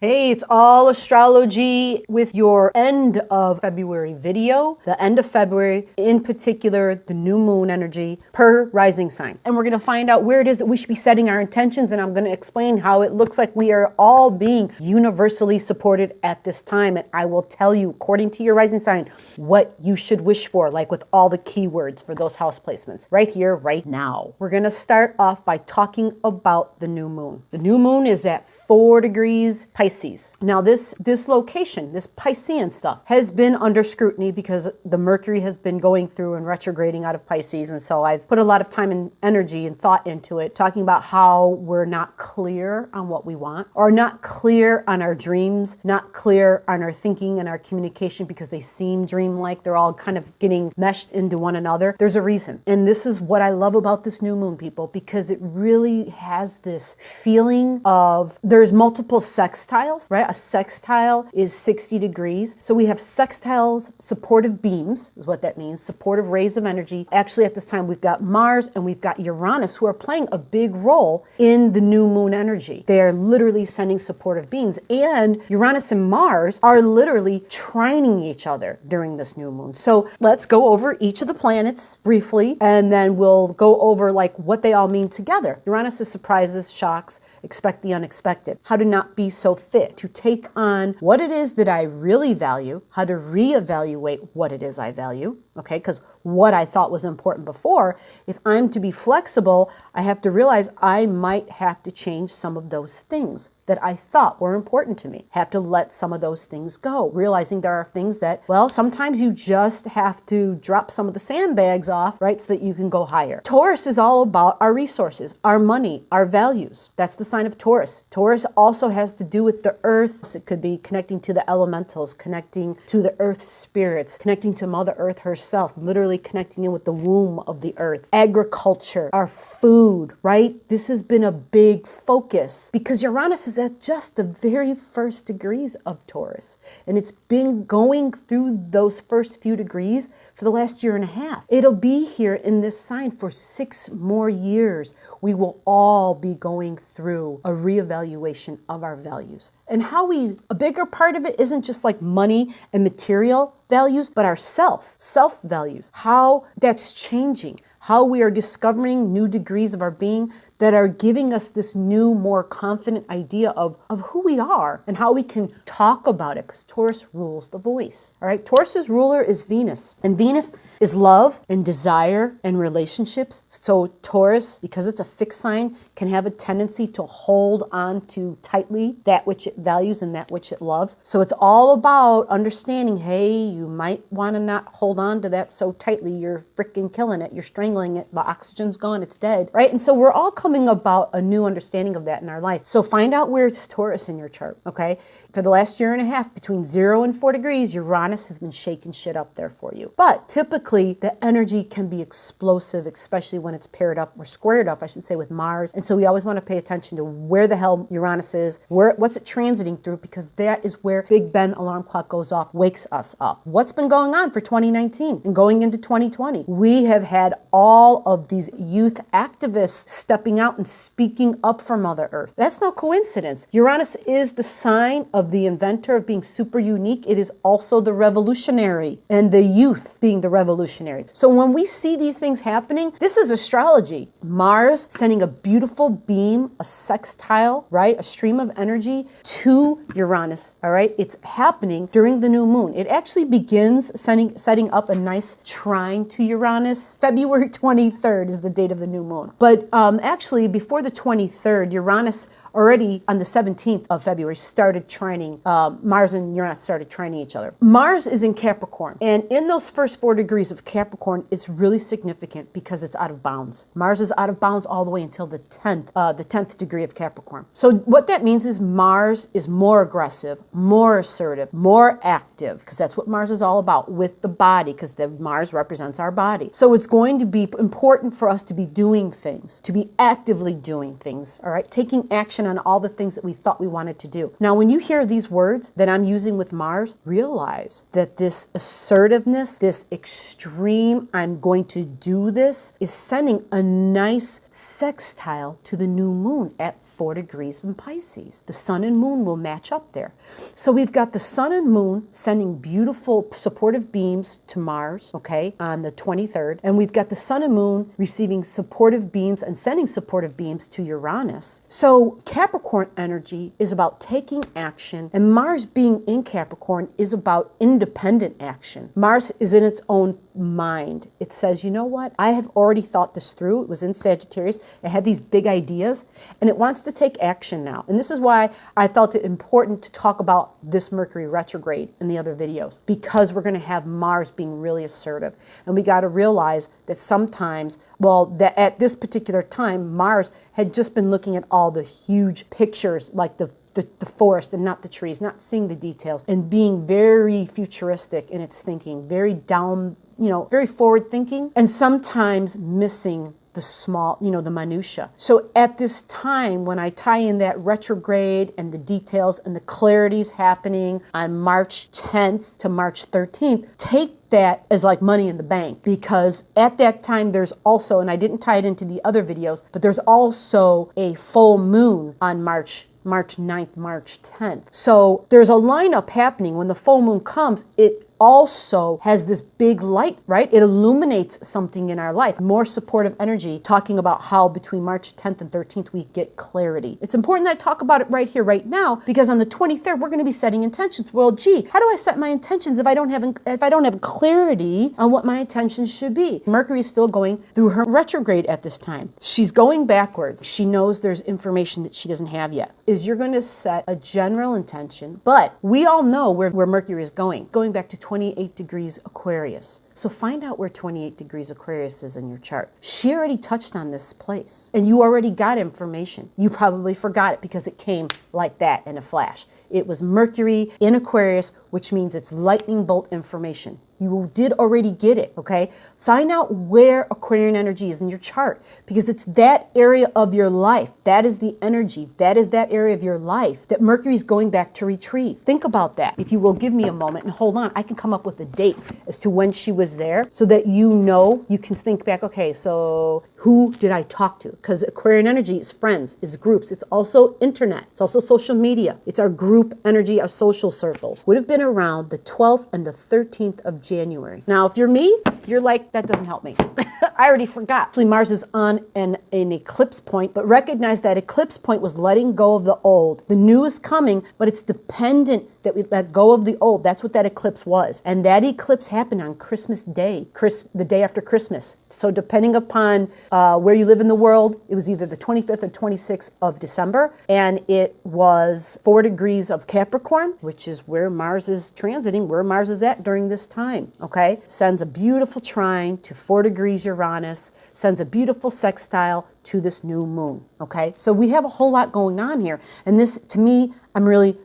Hey, it's all astrology with your end of February video. The end of February, in particular, the new moon energy per rising sign. And we're going to find out where it is that we should be setting our intentions. And I'm going to explain how it looks like we are all being universally supported at this time. And I will tell you, according to your rising sign, what you should wish for, like with all the keywords for those house placements right here, right now. We're going to start off by talking about the new moon. The new moon is at 4 degrees Pisces. Now this location, this Piscean stuff, has been under scrutiny because the Mercury has been going through and retrograding out of Pisces. And so I've put a lot of time and energy and thought into it, talking about how we're not clear on what we want, or not clear on our dreams, not clear on our thinking and our communication because they seem dreamlike. They're all kind of getting meshed into one another. There's a reason. And this is what I love about this new moon, people, because it really has this feeling of there's multiple sextiles, right? A sextile is 60 degrees. So we have sextiles, supportive beams is what that means, supportive rays of energy. Actually, at this time, we've got Mars and we've got Uranus who are playing a big role in the new moon energy. They are literally sending supportive beams, and Uranus and Mars are literally trining each other during this new moon. So let's go over each of the planets briefly, and then we'll go over like what they all mean together. Uranus is surprises, shocks, expect the unexpected. How to not be so fit, to take on what it is that I really value, how to reevaluate what it is I value, okay? Because what I thought was important before, if I'm to be flexible, I have to realize I might have to change some of those things that I thought were important to me. Have to let some of those things go, realizing there are things that, well, sometimes you just have to drop some of the sandbags off, right, so that you can go higher. Taurus is all about our resources, our money, our values. That's the sign of Taurus. Taurus also has to do with the earth. So it could be connecting to the elementals, connecting to the earth spirits, connecting to Mother Earth herself, literally connecting in with the womb of the earth. Agriculture, our food, right? This has been a big focus because Uranus is at just the very first degrees of Taurus. And it's been going through those first few degrees for the last year and a half. It'll be here in this sign for 6 more years. We will all be going through a reevaluation of our values. And a bigger part of it isn't just like money and material values, but our self values, how that's changing, how we are discovering new degrees of our being that are giving us this new, more confident idea of who we are and how we can talk about it, because Taurus rules the voice. All right, Taurus's ruler is Venus, and Venus is love and desire and relationships. So Taurus, because it's a fixed sign, can have a tendency to hold on to tightly that which it values and that which it loves. So it's all about understanding, hey, you might want to not hold on to that so tightly. You're freaking killing it. You're strangling it. The oxygen's gone. It's dead, right? And so we're all coming about a new understanding of that in our life. So find out where it's Taurus in your chart, okay? For the last year and a half, between 0 and 4 degrees, Uranus has been shaking shit up there for you. But typically, the energy can be explosive, especially when it's paired up or squared up, I should say, with Mars. And so we always want to pay attention to where the hell Uranus is, what's it transiting through, because that is where Big Ben alarm clock goes off, wakes us up. What's been going on for 2019 and going into 2020? We have had all of these youth activists stepping out and speaking up for Mother Earth. That's no coincidence. Uranus is the sign of the inventor, of being super unique. It is also the revolutionary, and the youth being the revolutionary. So when we see these things happening, this is astrology. Mars sending a beautiful beam, a sextile, right? A stream of energy to Uranus, all right? It's happening during the new moon. It actually begins setting up a nice trine to Uranus. February 23rd is the date of the new moon. But actually, before the 23rd, Uranus already on the 17th of February started trining, Mars and Uranus started trining each other. Mars is in Capricorn, and in those first 4 degrees of Capricorn, it's really significant because it's out of bounds. Mars is out of bounds all the way until the 10th degree of Capricorn. So what that means is Mars is more aggressive, more assertive, more active, because that's what Mars is all about, with the body, because Mars represents our body. So it's going to be important for us to be doing things, to be actively doing things, all right? Taking action on all the things that we thought we wanted to do. Now, when you hear these words that I'm using with Mars, realize that this assertiveness, this extreme, I'm going to do this, is sending a nice sextile to the new moon at 4 degrees in Pisces. The sun and moon will match up there. So we've got the sun and moon sending beautiful supportive beams to Mars, okay, on the 23rd. And we've got the sun and moon receiving supportive beams and sending supportive beams to Uranus. So Capricorn energy is about taking action, and Mars being in Capricorn is about independent action. Mars is in its own mind. It says, you know what? I have already thought this through. It was in Sagittarius. It had these big ideas, and it wants to take action now. And this is why I felt it important to talk about this Mercury retrograde in the other videos, because we're going to have Mars being really assertive. And we got to realize that sometimes, well, that at this particular time, Mars had just been looking at all the huge pictures, like the forest and not the trees, not seeing the details, and being very futuristic in its thinking, very down, very forward thinking, and sometimes missing the small, the minutia. So at this time, when I tie in that retrograde and the details and the clarities happening on March 10th to March 13th, take that as like money in the bank, because at that time there's also, and I didn't tie it into the other videos, but there's also a full moon on March 9th, March 10th. So there's a lineup happening. When the full moon comes, it also has this big light, right? It illuminates something in our life. More supportive energy, talking about how between March 10th and 13th we get clarity. It's important that I talk about it right here, right now, because on the 23rd we're going to be setting intentions. Well, gee, how do I set my intentions if I don't have clarity on what my intentions should be? Mercury is still going through her retrograde at this time. She's going backwards. She knows there's information that she doesn't have yet. You're going to set a general intention, but we all know where Mercury is going back to 28 degrees Aquarius. So find out where 28 degrees Aquarius is in your chart. She already touched on this place, and you already got information. You probably forgot it because it came like that in a flash. It was Mercury in Aquarius, which means it's lightning bolt information. You did already get it, okay? Find out where Aquarian energy is in your chart, because it's that area of your life. That is the energy. That is that area of your life that Mercury is going back to retrieve. Think about that. If you will give me a moment and hold on, I can come up with a date as to when she was there so that you can think back, okay, so who did I talk to? Because Aquarian energy is friends, is groups. It's also internet. It's also social media. It's our group energy, our social circles. Would have been around the 12th and the 13th of January. Now, if you're me, you're like, that doesn't help me. I already forgot. Actually, Mars is on an eclipse point, but recognize that eclipse point was letting go of the old. The new is coming, but it's dependent that we let go of the old. That's what that eclipse was. And that eclipse happened on Christmas Day, the day after Christmas. So depending upon where you live in the world, it was either the 25th or 26th of December, and it was 4 degrees of Capricorn, which is where Mars is transiting, where Mars is at during this time, okay? Sends a beautiful trine to 4 degrees Uranus, sends a beautiful sextile to this new moon, okay? So we have a whole lot going on here. And this, to me,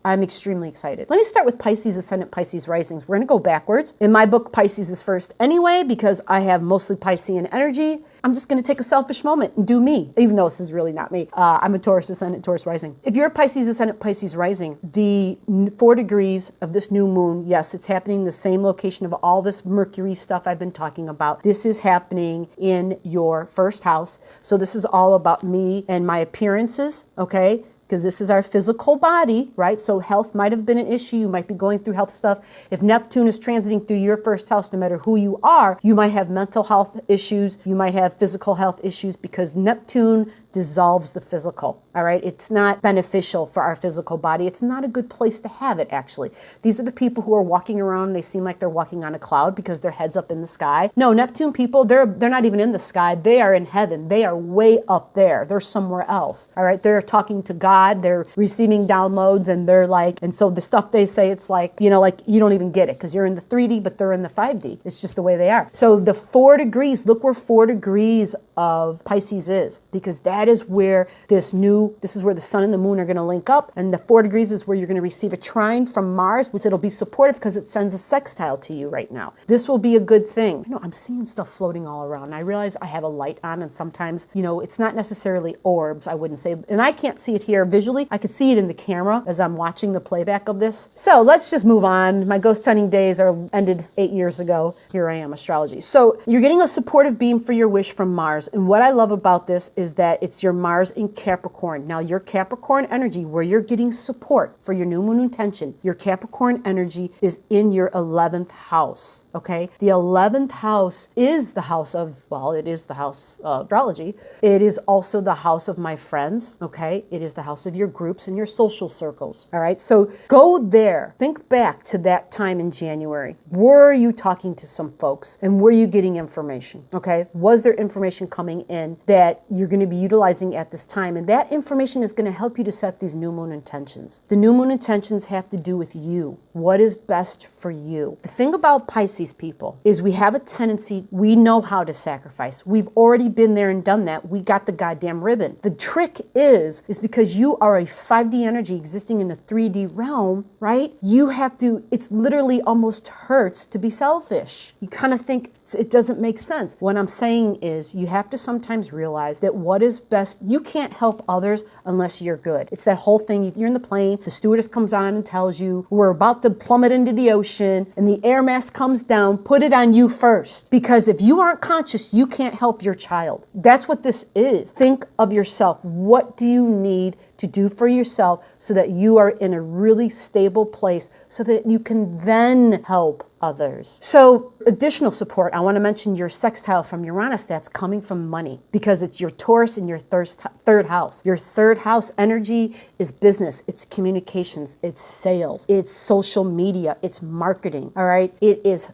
I'm extremely excited. Let me start with Pisces Ascendant, Pisces Risings. We're going to go backwards. In my book, Pisces is first anyway, because I have mostly Piscean energy. I'm just going to take a selfish moment and do me, even though this is really not me. I'm a Taurus Ascendant, Taurus Rising. If you're a Pisces Ascendant, Pisces Rising, the 4 degrees of this new moon, yes, it's happening in the same location of all this Mercury stuff I've been talking about. This is happening in your first house. So this is all about me and my appearances, okay? Because this is our physical body, right? So health might have been an issue. You might be going through health stuff. If Neptune is transiting through your first house, no matter who you are, you might have mental health issues. You might have physical health issues because Neptune dissolves the physical, all right? It's not beneficial for our physical body. It's not a good place to have it, actually. These are the people who are walking around, they seem like they're walking on a cloud because their head's up in the sky. No, Neptune people, they're not even in the sky. They are in heaven. They are way up there. They're somewhere else, all right? They're talking to God. They're receiving downloads, and they're like, and so the stuff they say, it's like, like you don't even get it because you're in the 3D, but they're in the 5D. It's just the way they are. So the 4 degrees, look where 4 degrees of Pisces is, because that That is where this is where the sun and the moon are going to link up. And the 4 degrees is where you're going to receive a trine from Mars, which it'll be supportive because it sends a sextile to you right now. This will be a good thing. I'm seeing stuff floating all around. And I realize I have a light on, and sometimes, it's not necessarily orbs, I wouldn't say. And I can't see it here visually. I could see it in the camera as I'm watching the playback of this. So let's just move on. My ghost hunting days are ended 8 years ago. Here I am, astrology. So you're getting a supportive beam for your wish from Mars. And what I love about this is that it's your Mars in Capricorn. Now your Capricorn energy, where you're getting support for your new moon intention, your Capricorn energy is in your 11th house, okay? The 11th house is the house of, it is the house of astrology. It is also the house of my friends, okay? It is the house of your groups and your social circles, all right? So go there. Think back to that time in January. Were you talking to some folks, and were you getting information, okay? Was there information coming in that you're going to be utilizing at this time? And that information is going to help you to set these new moon intentions. The new moon intentions have to do with you. What is best for you? The thing about Pisces people is we have a tendency, we know how to sacrifice. We've already been there and done that. We got the goddamn ribbon. The trick is because you are a 5D energy existing in the 3D realm, right? You have to, it's literally almost hurts to be selfish. You kind of think it doesn't make sense. What I'm saying is you have to sometimes realize that what is best, you can't help others unless you're good. It's that whole thing, you're in the plane, the stewardess comes on and tells you we're about to plummet into the ocean and the air mask comes down, put it on you first. Because if you aren't conscious, you can't help your child. That's what this is. Think of yourself. What do you need to do for yourself so that you are in a really stable place so that you can then help others? So additional support, I want to mention your sextile from Uranus that's coming from money, because it's your Taurus in your third house. Your third house energy is business, it's communications, it's sales, it's social media, it's marketing, all right? It is,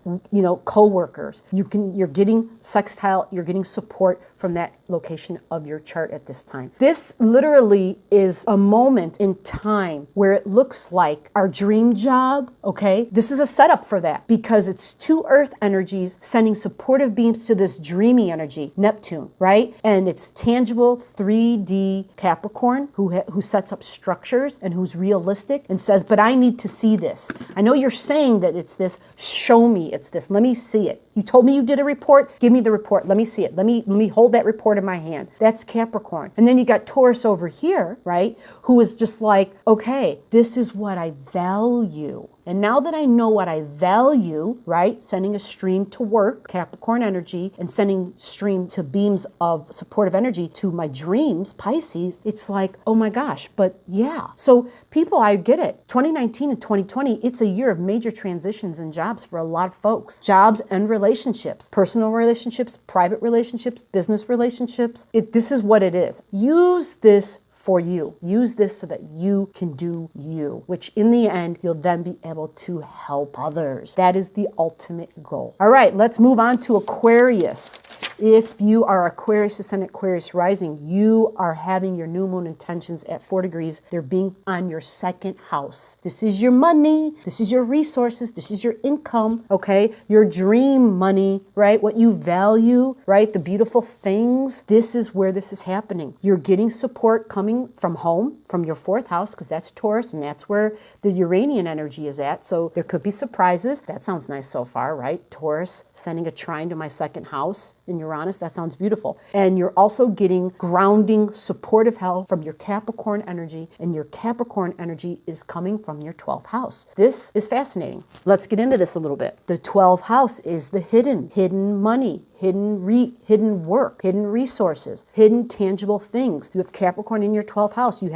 co-workers. You're getting sextile, you're getting support from that location of your chart at this time. This literally is a moment in time where it looks like our dream job, okay? This is a setup for that because it's 2 earth energies sending supportive beams to this dreamy energy, Neptune, right? And it's tangible 3D Capricorn who sets up structures and who's realistic and says, but I need to see this. I know you're saying that it's this, show me it's this, let me see it. You told me you did a report, give me the report, let me see it, let me hold that report in my hand. That's Capricorn. And then you got Taurus over here, right? Who is just like, okay, this is what I value. And now that I know what I value, right, sending a stream to work, Capricorn energy, and sending stream to beams of supportive energy to my dreams, Pisces, it's like, oh my gosh, but yeah. So people, I get it. 2019 and 2020, it's a year of major transitions in jobs for a lot of folks. Jobs and relationships, personal relationships, private relationships, business relationships. This is what it is. Use this for you. Use this so that you can do you, which in the end, you'll then be able to help others. That is the ultimate goal. All right, let's move on to Aquarius. If you are Aquarius ascendant, Aquarius rising, you are having your new moon intentions at 4 degrees. They're being on your 2nd house. This is your money. This is your resources. This is your income, okay? Your dream money, right? What you value, right? The beautiful things. This is where this is happening. You're getting support coming from home, from your 4th house, because that's Taurus, and that's where the Uranian energy is at. So there could be surprises. That sounds nice so far, right? Taurus sending a trine to my 2nd house in Uranus. That sounds beautiful. And you're also getting grounding, supportive help from your Capricorn energy, and your Capricorn energy is coming from your 12th house. This is fascinating. Let's get into this a little bit. The 12th house is the hidden money, hidden work, hidden resources, hidden tangible things. You have Capricorn in your 12th house. You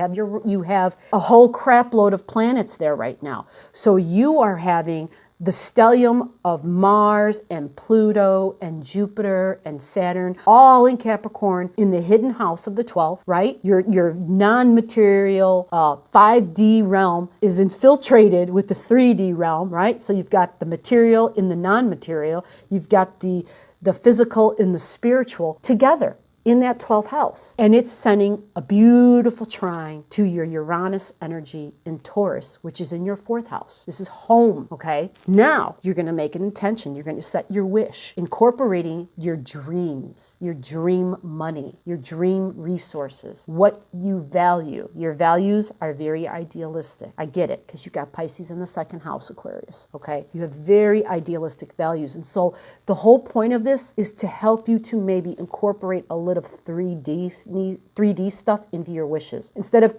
have a whole crap load of planets there right now. So you are having the stellium of Mars and Pluto and Jupiter and Saturn, all in Capricorn in the hidden house of the 12th, right? Your non-material 5D realm is infiltrated with the 3D realm, right? So you've got the material in the non-material. You've got the physical and the spiritual together. in that 12th house. And it's sending a beautiful trine to your Uranus energy in Taurus, which is in your 4th house. This is home, okay? Now, you're going to make an intention. You're going to set your wish, incorporating your dreams, your dream money, your dream resources, what you value. Your values are very idealistic. I get it, because you got Pisces in the 2nd house, Aquarius, okay? You have very idealistic values. And so the whole point of this is to help you to maybe incorporate a little 3D stuff into your wishes.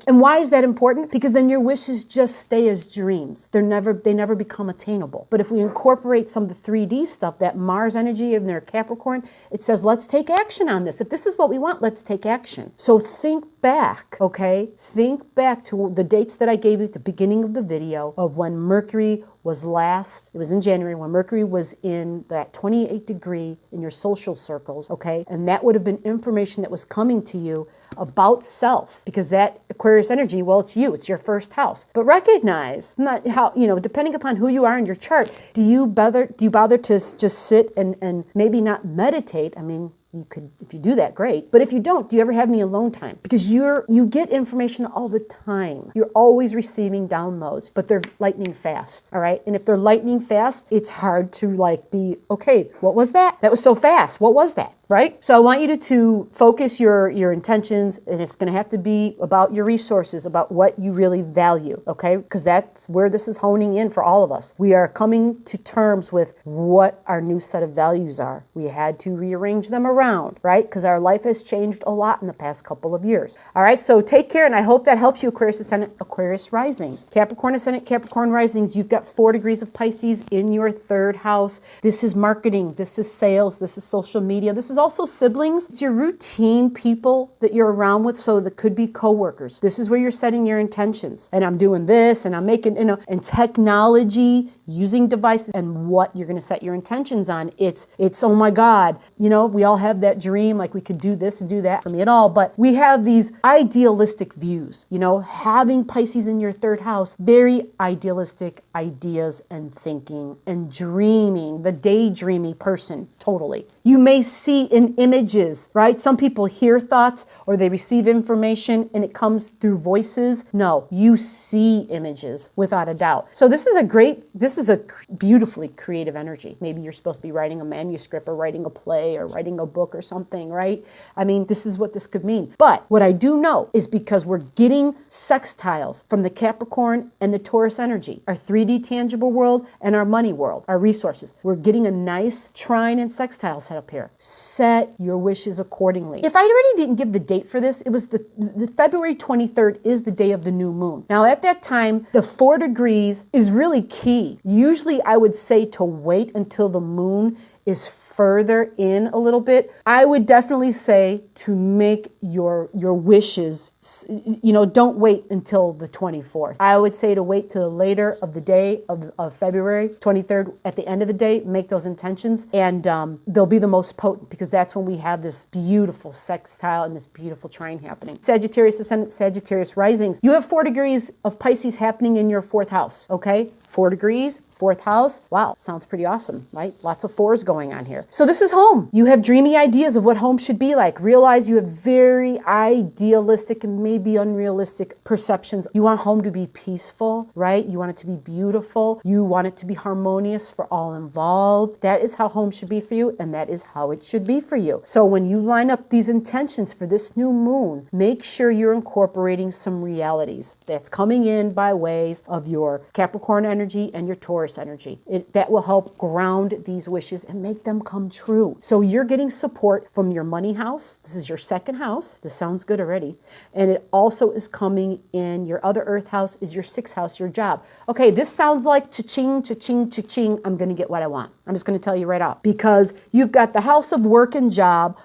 And why is that important? Because then your wishes just stay as dreams. They never become attainable. But if we incorporate some of the 3D stuff, that Mars energy in their Capricorn, it says, let's take action on this. If this is what we want, let's take action. So think back, okay? Think back to the dates that I gave you at the beginning of the video of when Mercury was it was in January, when Mercury was in that 28 degree in your social circles, okay? And that would have been information that was coming to you about self, because that Aquarius energy, well, it's you, it's your 1st house. But recognize, not how, depending upon who you are in your chart, do you bother to just sit and maybe not meditate? I mean, you could, if you do that, great. But if you don't, do you ever have any alone time? Because you get information all the time. You're always receiving downloads, but they're lightning fast, all right? And if they're lightning fast, it's hard to be, okay, what was that? That was so fast. What was that? Right? So I want you to focus your intentions, and it's going to have to be about your resources, about what you really value, okay? Because that's where this is honing in for all of us. We are coming to terms with what our new set of values are. We had to rearrange them around, right? Because our life has changed a lot in the past couple of years. All right, so take care, and I hope that helps you, Aquarius Ascendant, Aquarius Risings. Capricorn Ascendant, Capricorn Risings, you've got 4 degrees of Pisces in your 3rd house. This is marketing, this is sales, this is social media, this is also siblings. It's your routine people that you're around with, so that could be coworkers. This is where you're setting your intentions. And I'm doing this, and I'm making, and technology, using devices, and what you're going to set your intentions on. It's, oh my God, we all have that dream, like we could do this and do that for me at all, but we have these idealistic views, having Pisces in your 3rd house, very idealistic ideas and thinking and dreaming, the daydreamy person, totally. You may see in images, right? Some people hear thoughts or they receive information and it comes through voices. No, you see images without a doubt. So this is a beautifully creative energy. Maybe you're supposed to be writing a manuscript or writing a play or writing a book or something, right? I mean, this is what this could mean. But what I do know is because we're getting sextiles from the Capricorn and the Taurus energy, our 3D tangible world and our money world, our resources, we're getting a nice trine and sextile set up here. Set your wishes accordingly. If I already didn't give the date for this, it was the February 23rd is the day of the new moon. Now at that time, the 4 degrees is really key. Usually I would say to wait until the moon is further in a little bit. I would definitely say to make your wishes, don't wait until the 24th. I would say to wait till later of the day of February 23rd, at the end of the day, make those intentions, and they'll be the most potent, because that's when we have this beautiful sextile and this beautiful trine happening. Sagittarius Ascendant, Sagittarius Risings. You have 4 degrees of Pisces happening in your 4th house, okay? 4 degrees, 4th house. Wow, sounds pretty awesome, right? Lots of 4s going on here. So this is home. You have dreamy ideas of what home should be like. Realize you have very idealistic and maybe unrealistic perceptions. You want home to be peaceful, right? You want it to be beautiful. You want it to be harmonious for all involved. That is how home should be for you, and that is how it should be for you. So when you line up these intentions for this new moon, make sure you're incorporating some realities that's coming in by ways of your Capricorn energy and your Taurus energy. That will help ground these wishes and make them come true. So you're getting support from your money house. This is your 2nd house. This sounds good already. And it also is coming in your other earth house, is your 6th house, your job. Okay, this sounds like cha-ching, cha-ching, cha-ching. I'm going to get what I want. I'm just going to tell you right off, because you've got the house of work and job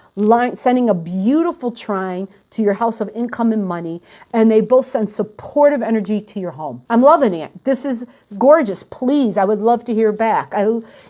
sending a beautiful trine to your house of income and money, and they both send supportive energy to your home. I'm loving it. This is gorgeous. Please, I would love to hear back.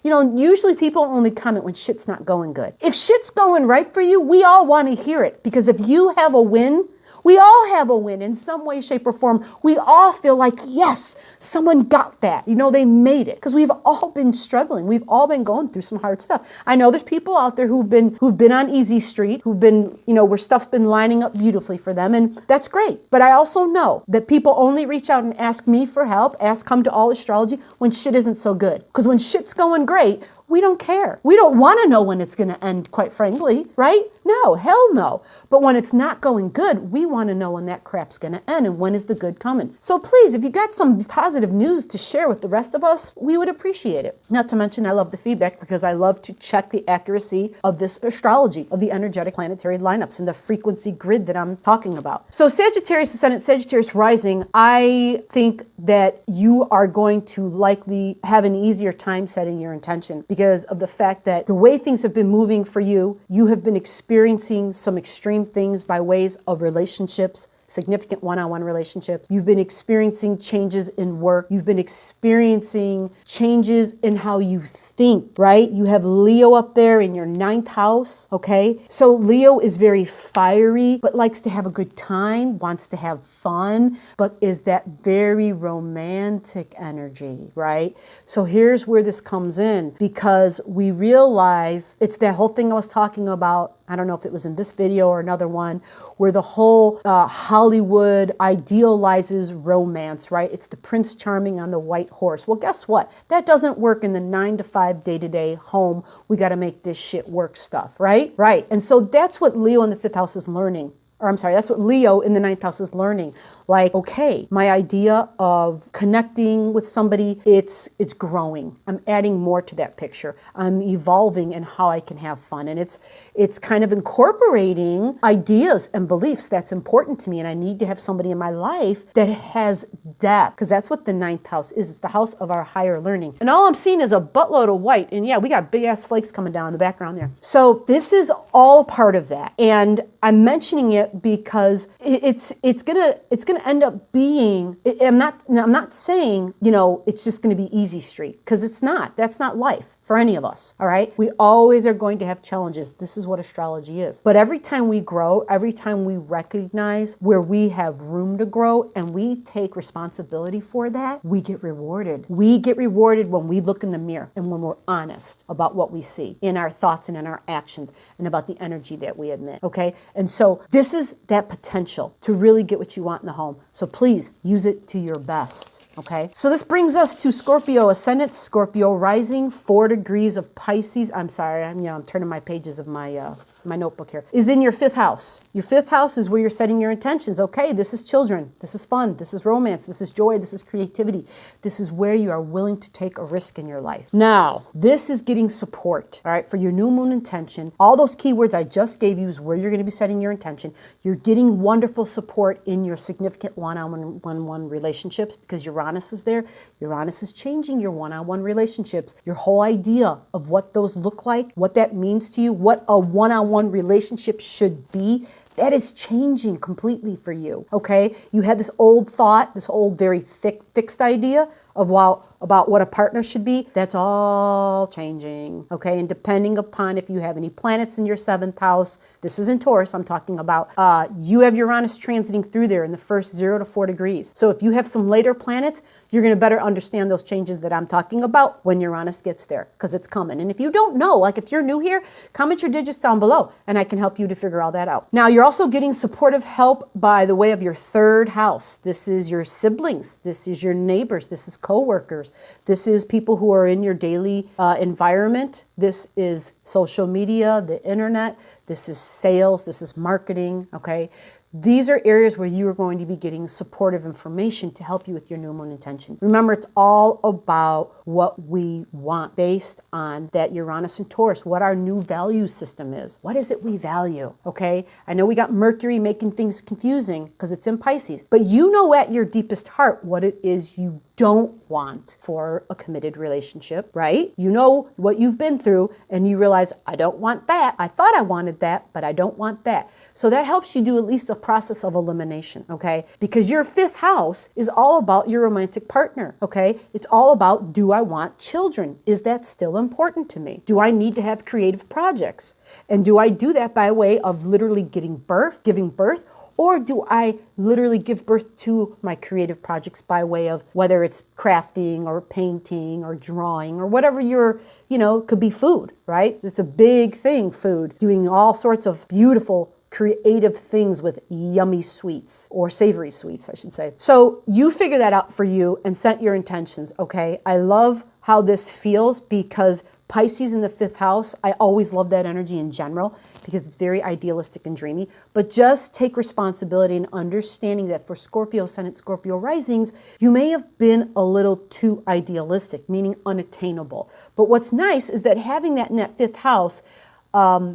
Usually people only comment when shit's not going good. If shit's going right for you, we all want to hear it, because if you have a win, We all have a win in some way, shape, or form. We all feel like, yes, someone got that. You know, they made it. Because we've all been struggling. We've all been going through some hard stuff. I know there's people out there who've been on easy street, who've been, you know, where stuff's been lining up beautifully for them, and that's great. But I also know that people only reach out and ask me for help, come to All Astrology when shit isn't so good. Because when shit's going great, we don't care. We don't want to know when it's going to end, quite frankly, right? No, hell no. But when it's not going good, we want to know when that crap's going to end and when is the good coming. So please, if you got some positive news to share with the rest of us, we would appreciate it. Not to mention, I love the feedback because I love to check the accuracy of this astrology, of the energetic planetary lineups and the frequency grid that I'm talking about. So Sagittarius Ascendant, Sagittarius Rising, I think that you are going to likely have an easier time setting your intention because of the fact that the way things have been moving for you, you have been experiencing some extreme things by ways of relationships, significant one-on-one relationships. You've been experiencing changes in work. You've been experiencing changes in how you think, right? You have Leo up there in your 9th house, okay? So Leo is very fiery, but likes to have a good time, wants to have fun, but is that very romantic energy, right? So here's where this comes in, because we realize it's that whole thing I was talking about. I don't know if it was in this video or another one, where the whole Hollywood idealizes romance, right? It's the Prince Charming on the white horse. Well, guess what? That doesn't work in the 9-to-5 day-to-day home. We got to make this shit work stuff, right? Right. And so that's what Leo in the 5th house is learning. Or I'm sorry, that's what Leo in the 9th house is learning. Like, okay, my idea of connecting with somebody, it's growing. I'm adding more to that picture. I'm evolving in how I can have fun. And it's kind of incorporating ideas and beliefs that's important to me. And I need to have somebody in my life that has depth, because that's what the 9th house is. It's the house of our higher learning. And all I'm seeing is a buttload of white. And yeah, we got big ass flakes coming down in the background there. So this is all part of that. And I'm mentioning it because it's gonna end up being, I'm not saying, you know, it's just gonna be easy street, because it's not. That's not life for any of us, all right? We always are going to have challenges. This is what astrology is. But every time we grow, every time we recognize where we have room to grow and we take responsibility for that, we get rewarded. We get rewarded when we look in the mirror and when we're honest about what we see in our thoughts and in our actions and about the energy that we emit, okay? And so this is that potential to really get what you want in the home. So please use it to your best, okay? So this brings us to Scorpio Ascendant, Scorpio Rising, 4 degrees of Pisces. I'm sorry, I'm turning my pages of my notebook here, is in your 5th house. Your 5th house is where you're setting your intentions. Okay, this is children. This is fun. This is romance. This is joy. This is creativity. This is where you are willing to take a risk in your life. Now, this is getting support, all right, for your new moon intention. All those keywords I just gave you is where you're going to be setting your intention. You're getting wonderful support in your significant one-on-one relationships because Uranus is there. Uranus is changing your one-on-one relationships. Your whole idea of what those look like, what that means to you, what a one-on-one relationship should be, that is changing completely for you, okay? You had this old thought, this old very fixed idea of about what a partner should be. That's all changing, okay? And depending upon if you have any planets in your 7th house, this is in Taurus I'm talking about, you have Uranus transiting through there in the first 0 to 4 degrees. So if you have some later planets, you're going to better understand those changes that I'm talking about when Uranus gets there, because it's coming. And if you don't know, like if you're new here, comment your digits down below and I can help you to figure all that out. Now, you're also getting supportive help by the way of your 3rd house. This is your siblings. This is your neighbors. This is co-workers. This is people who are in your daily environment. This is social media, the internet. This is sales. This is marketing, okay? These are areas where you are going to be getting supportive information to help you with your new moon intention. Remember, it's all about what we want based on that Uranus and Taurus, what our new value system is. What is it we value, okay? I know we got Mercury making things confusing because it's in Pisces, but you know at your deepest heart what it is you don't want for a committed relationship, right? You know what you've been through and you realize, I don't want that. I thought I wanted that, but I don't want that. So that helps you do at least the process of elimination, okay? Because your 5th house is all about your romantic partner, okay? It's all about, do I want children? Is that still important to me? Do I need to have creative projects? And do I do that by way of literally giving birth, Or do I literally give birth to my creative projects by way of whether it's crafting or painting or drawing or whatever could be food, right? It's a big thing, food. Doing all sorts of beautiful creative things with yummy sweets, or savory sweets, I should say. So you figure that out for you and set your intentions, okay? I love how this feels because Pisces in the 5th house, I always love that energy in general because it's very idealistic and dreamy. But just take responsibility and understanding that for Scorpio Ascendant, Scorpio risings, you may have been a little too idealistic, meaning unattainable. But what's nice is that having that in that 5th house,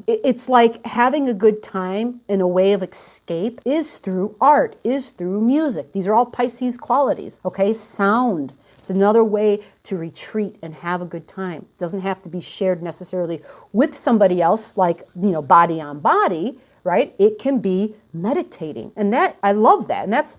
it's like having a good time in a way of escape is through art, is through music. These are all Pisces qualities, okay? Sound. It's another way to retreat and have a good time. It doesn't have to be shared necessarily with somebody else, like, body on body, right? It can be meditating. And I love that. And that's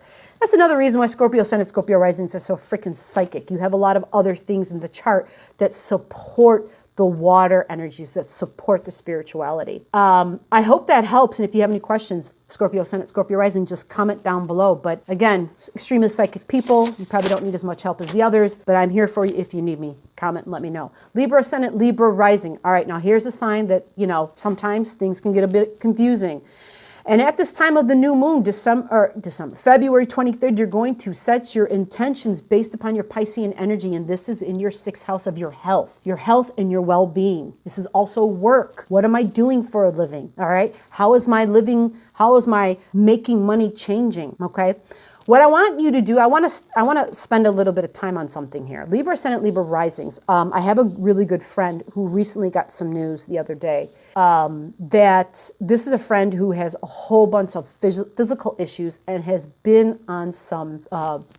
another reason why Scorpio Ascendant, Scorpio risings are so freaking psychic. You have a lot of other things in the chart that support the water energies, that support the spirituality. I hope that helps. And if you have any questions, Scorpio Ascendant, Scorpio rising, just comment down below. But again, extremely psychic people, you probably don't need as much help as the others, but I'm here for you if you need me. Comment and let me know. Libra Ascendant, Libra rising. All right, now here's a sign that, sometimes things can get a bit confusing. And at this time of the new moon, February 23rd, you're going to set your intentions based upon your Piscean energy. And this is in your 6th house of your health and your well-being. This is also work. What am I doing for a living? All right. How is my making money changing? Okay. What I want you to do, I want to spend a little bit of time on something here. Libra Ascendant, Libra risings. I have a really good friend who recently got some news the other day that this is a friend who has a whole bunch of physical issues and has been on some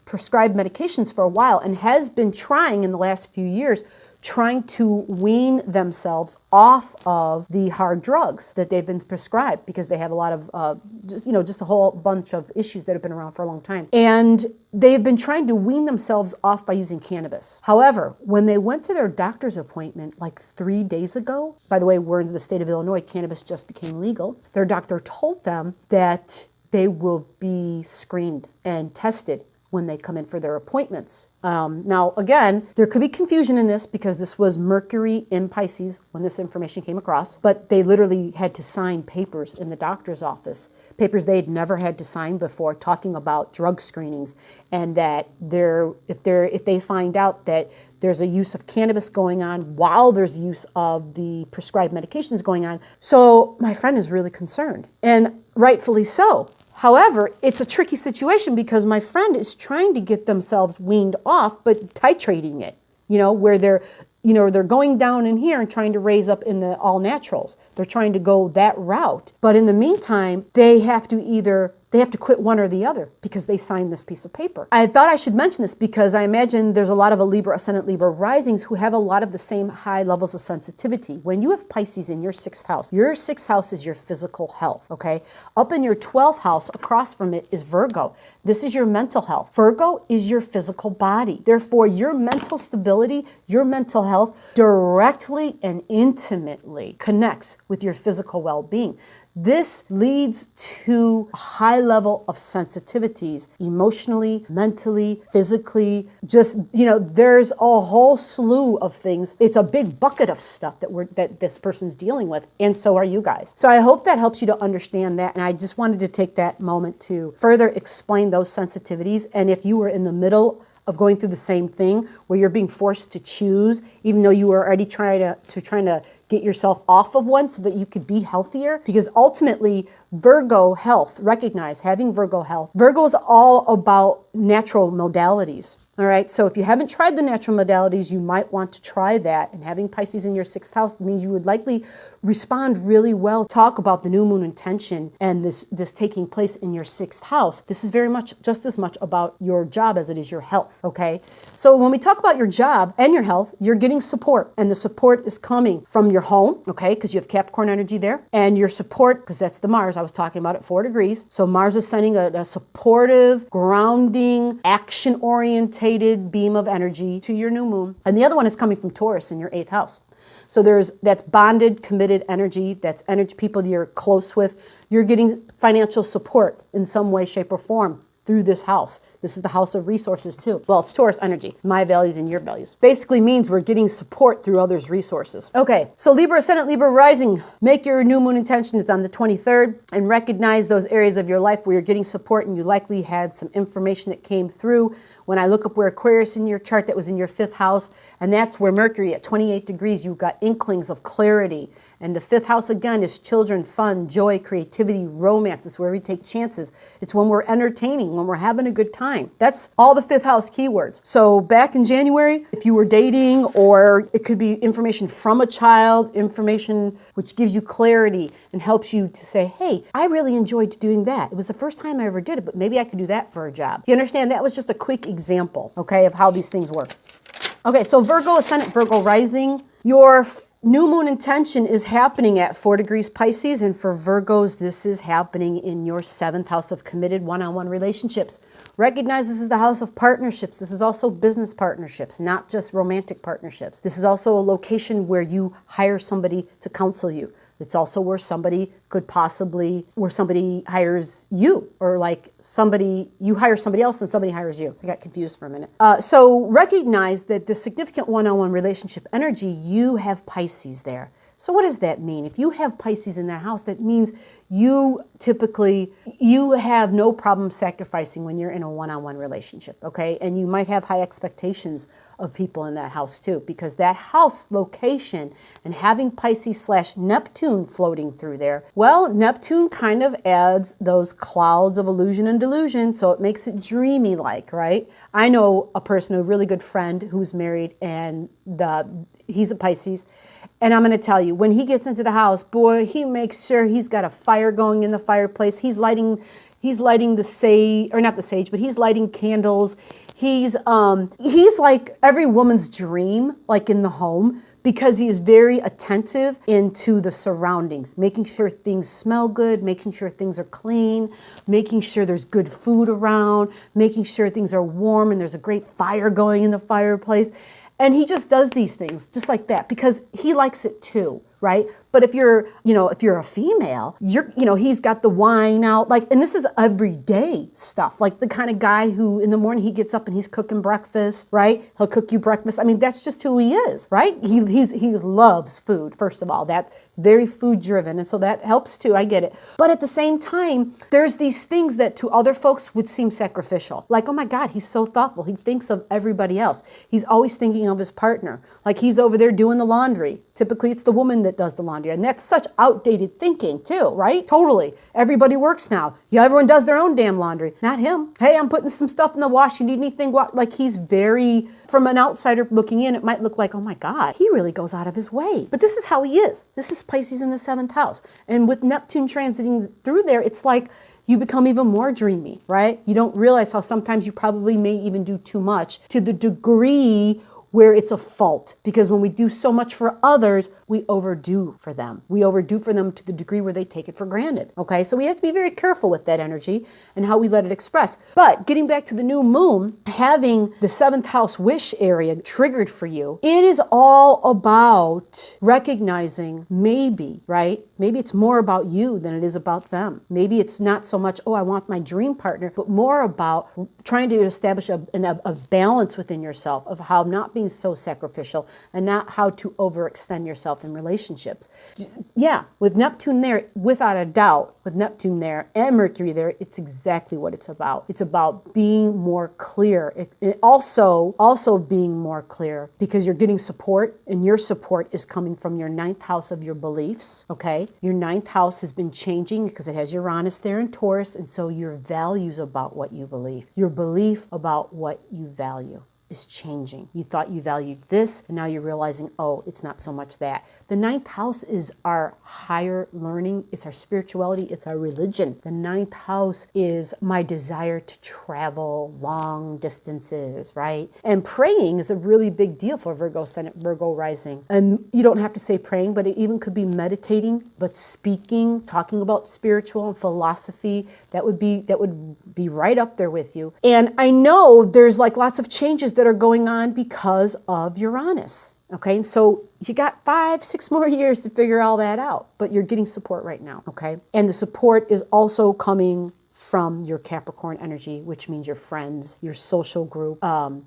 prescribed medications for a while and has been trying in the last few years trying to wean themselves off of the hard drugs that they've been prescribed because they have a lot of, just a whole bunch of issues that have been around for a long time. And they've been trying to wean themselves off by using cannabis. However, when they went to their doctor's appointment like 3 days ago, by the way, we're in the state of Illinois, cannabis just became legal. Their doctor told them that they will be screened and tested when they come in for their appointments. Now, again, there could be confusion in this because this was Mercury in Pisces when this information came across, but they literally had to sign papers in the doctor's office, papers they'd never had to sign before, talking about drug screenings, and that if they find out that there's a use of cannabis going on while there's use of the prescribed medications going on. So my friend is really concerned, and rightfully so. However, it's a tricky situation because my friend is trying to get themselves weaned off, but titrating it, where they're going down in here and trying to raise up in the all naturals. They're trying to go that route. But in the meantime, they have to quit one or the other because they signed this piece of paper. I thought I should mention this because I imagine there's a lot of Libra Ascendant, Libra risings who have a lot of the same high levels of sensitivity. When you have Pisces in your 6th house is your physical health, okay? Up in your 12th house, across from it, is Virgo. This is your mental health. Virgo is your physical body. Therefore, your mental stability, your mental health directly and intimately connects with your physical well-being. This leads to a high level of sensitivities, emotionally, mentally, physically, there's a whole slew of things. It's a big bucket of stuff that this person's dealing with, and so are you guys. So I hope that helps you to understand that, and I just wanted to take that moment to further explain those sensitivities. And if you were in the middle of going through the same thing where you're being forced to choose, even though you were already trying to get yourself off of one so that you could be healthier, because ultimately Virgo health, recognize having Virgo health. Virgo is all about natural modalities. All right, so if you haven't tried the natural modalities, you might want to try that. And having Pisces in your 6th house means you would likely respond really well. Talk about the new moon intention and this taking place in your 6th house. This is very much, just as much about your job as it is your health, okay? So when we talk about your job and your health, you're getting support, and the support is coming from your home, okay, because you have Capricorn energy there, and your support, because that's the Mars I was talking about at 4 degrees. So Mars is sending a supportive, grounding, action-orientated beam of energy to your new moon. And the other one is coming from Taurus in your 8th house. So that's bonded, committed energy. That's energy, people you're close with. You're getting financial support in some way, shape, or form through this house. This is the house of resources too. Well, it's Taurus energy, my values and your values. Basically means we're getting support through others' resources. Okay, so Libra Ascendant, Libra Rising, make your new moon intention. It's on the 23rd, and recognize those areas of your life where you're getting support and you likely had some information that came through. When I look up where Aquarius in your chart, that was in your 5th house, and that's where Mercury at 28 degrees, you've got inklings of clarity. And the 5th house, again, is children, fun, joy, creativity, romance. It's where we take chances. It's when we're entertaining, when we're having a good time. That's all the 5th house keywords. So back in January, if you were dating, or it could be information from a child, information which gives you clarity and helps you to say, hey, I really enjoyed doing that. It was the first time I ever did it, but maybe I could do that for a job. You understand? That was just a quick example, okay, of how these things work. Okay, so Virgo Ascendant, Virgo Rising, your new moon intention is happening at 4 degrees Pisces, and for Virgos, this is happening in your 7th house of committed one-on-one relationships. Recognize this is the house of partnerships. This is also business partnerships, not just romantic partnerships. This is also a location where you hire somebody to counsel you. It's also where somebody could possibly, where somebody hires you, or like somebody, you hire somebody else and somebody hires you. I got confused for a minute. So recognize that the significant one-on-one relationship energy, you have Pisces there. So what does that mean? If you have Pisces in that house, that means you have no problem sacrificing when you're in a one-on-one relationship, okay? And you might have high expectations of people in that house too, because that house location and having Pisces/Neptune floating through there, well, Neptune kind of adds those clouds of illusion and delusion, so it makes it dreamy like, right? I know a person, a really good friend who's married, and he's a Pisces. And I'm going to tell you, when he gets into the house, boy, he makes sure he's got a fire going in the fireplace. He's lighting the sage, or not the sage, but he's lighting candles. He's like every woman's dream, like in the home, because he's very attentive into the surroundings, making sure things smell good, making sure things are clean, making sure there's good food around, making sure things are warm and there's a great fire going in the fireplace. And he just does these things just like that because he likes it too, right? But if you're a female, he's got the wine out, like, and this is everyday stuff, like the kind of guy who in the morning he gets up and he's cooking breakfast, right? He'll cook you breakfast. I mean, that's just who he is, right? He loves food, first of all. That's very food driven, and so that helps too. I get it. But at the same time, there's these things that to other folks would seem sacrificial. Like, oh my God, he's so thoughtful. He thinks of everybody else. He's always thinking of his partner. Like he's over there doing the laundry. Typically, it's the woman that does the laundry. And that's such outdated thinking too, right? Totally. Everybody works now. Yeah, everyone does their own damn laundry. Not him. Hey, I'm putting some stuff in the wash. You need anything? Like he's very, from an outsider looking in, it might look like, oh my God, he really goes out of his way. But this is how he is. This is Pisces in the 7th house. And with Neptune transiting through there, it's like you become even more dreamy, right? You don't realize how sometimes you probably may even do too much to the degree where it's a fault, because when we do so much for others, we overdo for them. We overdo for them to the degree where they take it for granted, okay? So we have to be very careful with that energy and how we let it express. But getting back to the new moon, having the 7th house wish area triggered for you, it is all about recognizing maybe, right? Maybe it's more about you than it is about them. Maybe it's not so much, oh, I want my dream partner, but more about trying to establish a balance within yourself of how not being so sacrificial and not how to overextend yourself in relationships. Yeah, with Neptune there, without a doubt, with Neptune there and Mercury there, it's exactly what it's about. It's about being more clear. It also being more clear because you're getting support, and your support is coming from your 9th house of your beliefs, okay? Your 9th house has been changing because it has Uranus there in Taurus, and so your values about what you believe, your belief about what you value is changing. You thought you valued this, and now you're realizing, oh, it's not so much that. The 9th house is our higher learning. It's our spirituality. It's our religion. The 9th house is my desire to travel long distances, right? And praying is a really big deal for Virgo Ascendant, Virgo Rising. And you don't have to say praying, but it even could be meditating, but speaking, talking about spiritual and philosophy. That would be right up there with you. And I know there's like lots of changes that are going on because of Uranus. Okay, so you got 5-6 more years to figure all that out, but you're getting support right now, okay? And the support is also coming from your Capricorn energy, which means your friends, your social group.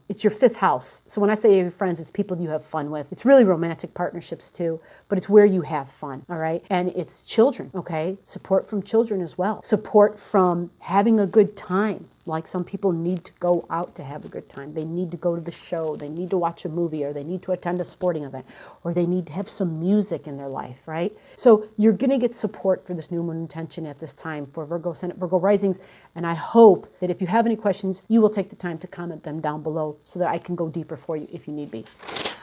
It's your 5th house. So when I say your friends, it's people you have fun with. It's really romantic partnerships too, but it's where you have fun, all right? And it's children, okay? Support from children as well. Support from having a good time. Like some people need to go out to have a good time. They need to go to the show. They need to watch a movie, or they need to attend a sporting event, or they need to have some music in their life, right? So you're going to get support for this new moon intention at this time for Virgo Ascendant, Virgo risings. And I hope that if you have any questions, you will take the time to comment them down below so that I can go deeper for you if you need be.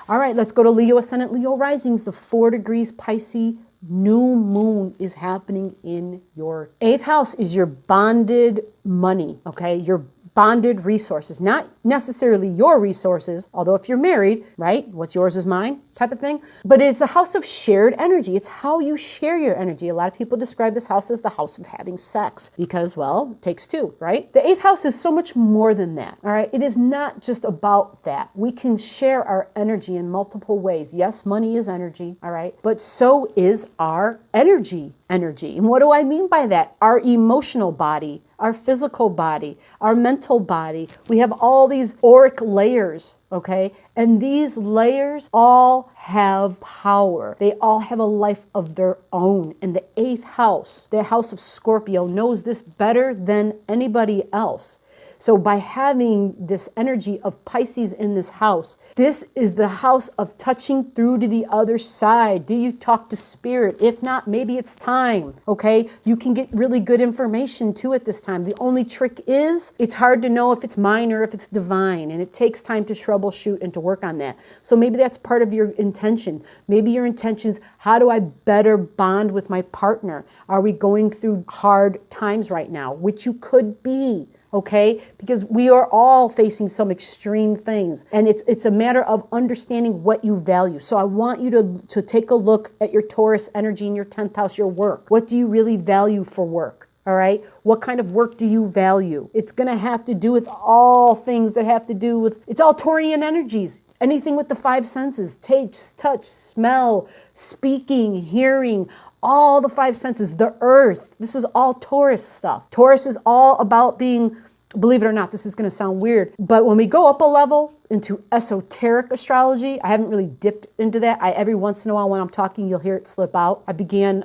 All right, let's go to Leo Ascendant, Leo risings, the 4 degrees Pisces. New moon is happening in your 8th house. Is your bonded money, okay? Your bonded resources, not necessarily your resources, although if you're married, right, what's yours is mine type of thing, but it's a house of shared energy. It's how you share your energy. A lot of people describe this house as the house of having sex because, well, it takes two, right? The 8th house is so much more than that, all right? It is not just about that. We can share our energy in multiple ways. Yes, money is energy, all right? But so is our energy. And what do I mean by that? Our emotional body, our physical body, our mental body. We have all these auric layers, okay? And these layers all have power. They all have a life of their own. And the 8th house, the house of Scorpio, knows this better than anybody else. So by having this energy of Pisces in this house, this is the house of touching through to the other side. Do you talk to spirit? If not, maybe it's time, okay? You can get really good information too at this time. The only trick is it's hard to know if it's mine or if it's divine, and it takes time to troubleshoot and to work on that. So maybe that's part of your intention. Maybe your intention's, how do I better bond with my partner? Are we going through hard times right now? Which you could be. Okay, because we are all facing some extreme things, and it's a matter of understanding what you value. So I want you to take a look at your Taurus energy in your 10th house, your work. What do you really value for work? All right, what kind of work do you value? It's going to have to do with all things that have to do with, it's all Taurian energies. Anything with the 5 senses, taste, touch, smell, speaking, hearing, all the 5 senses, the earth. This is all Taurus stuff. Taurus is all about being, believe it or not, this is going to sound weird, but when we go up a level into esoteric astrology, I haven't really dipped into that. Every once in a while when I'm talking, you'll hear it slip out. I began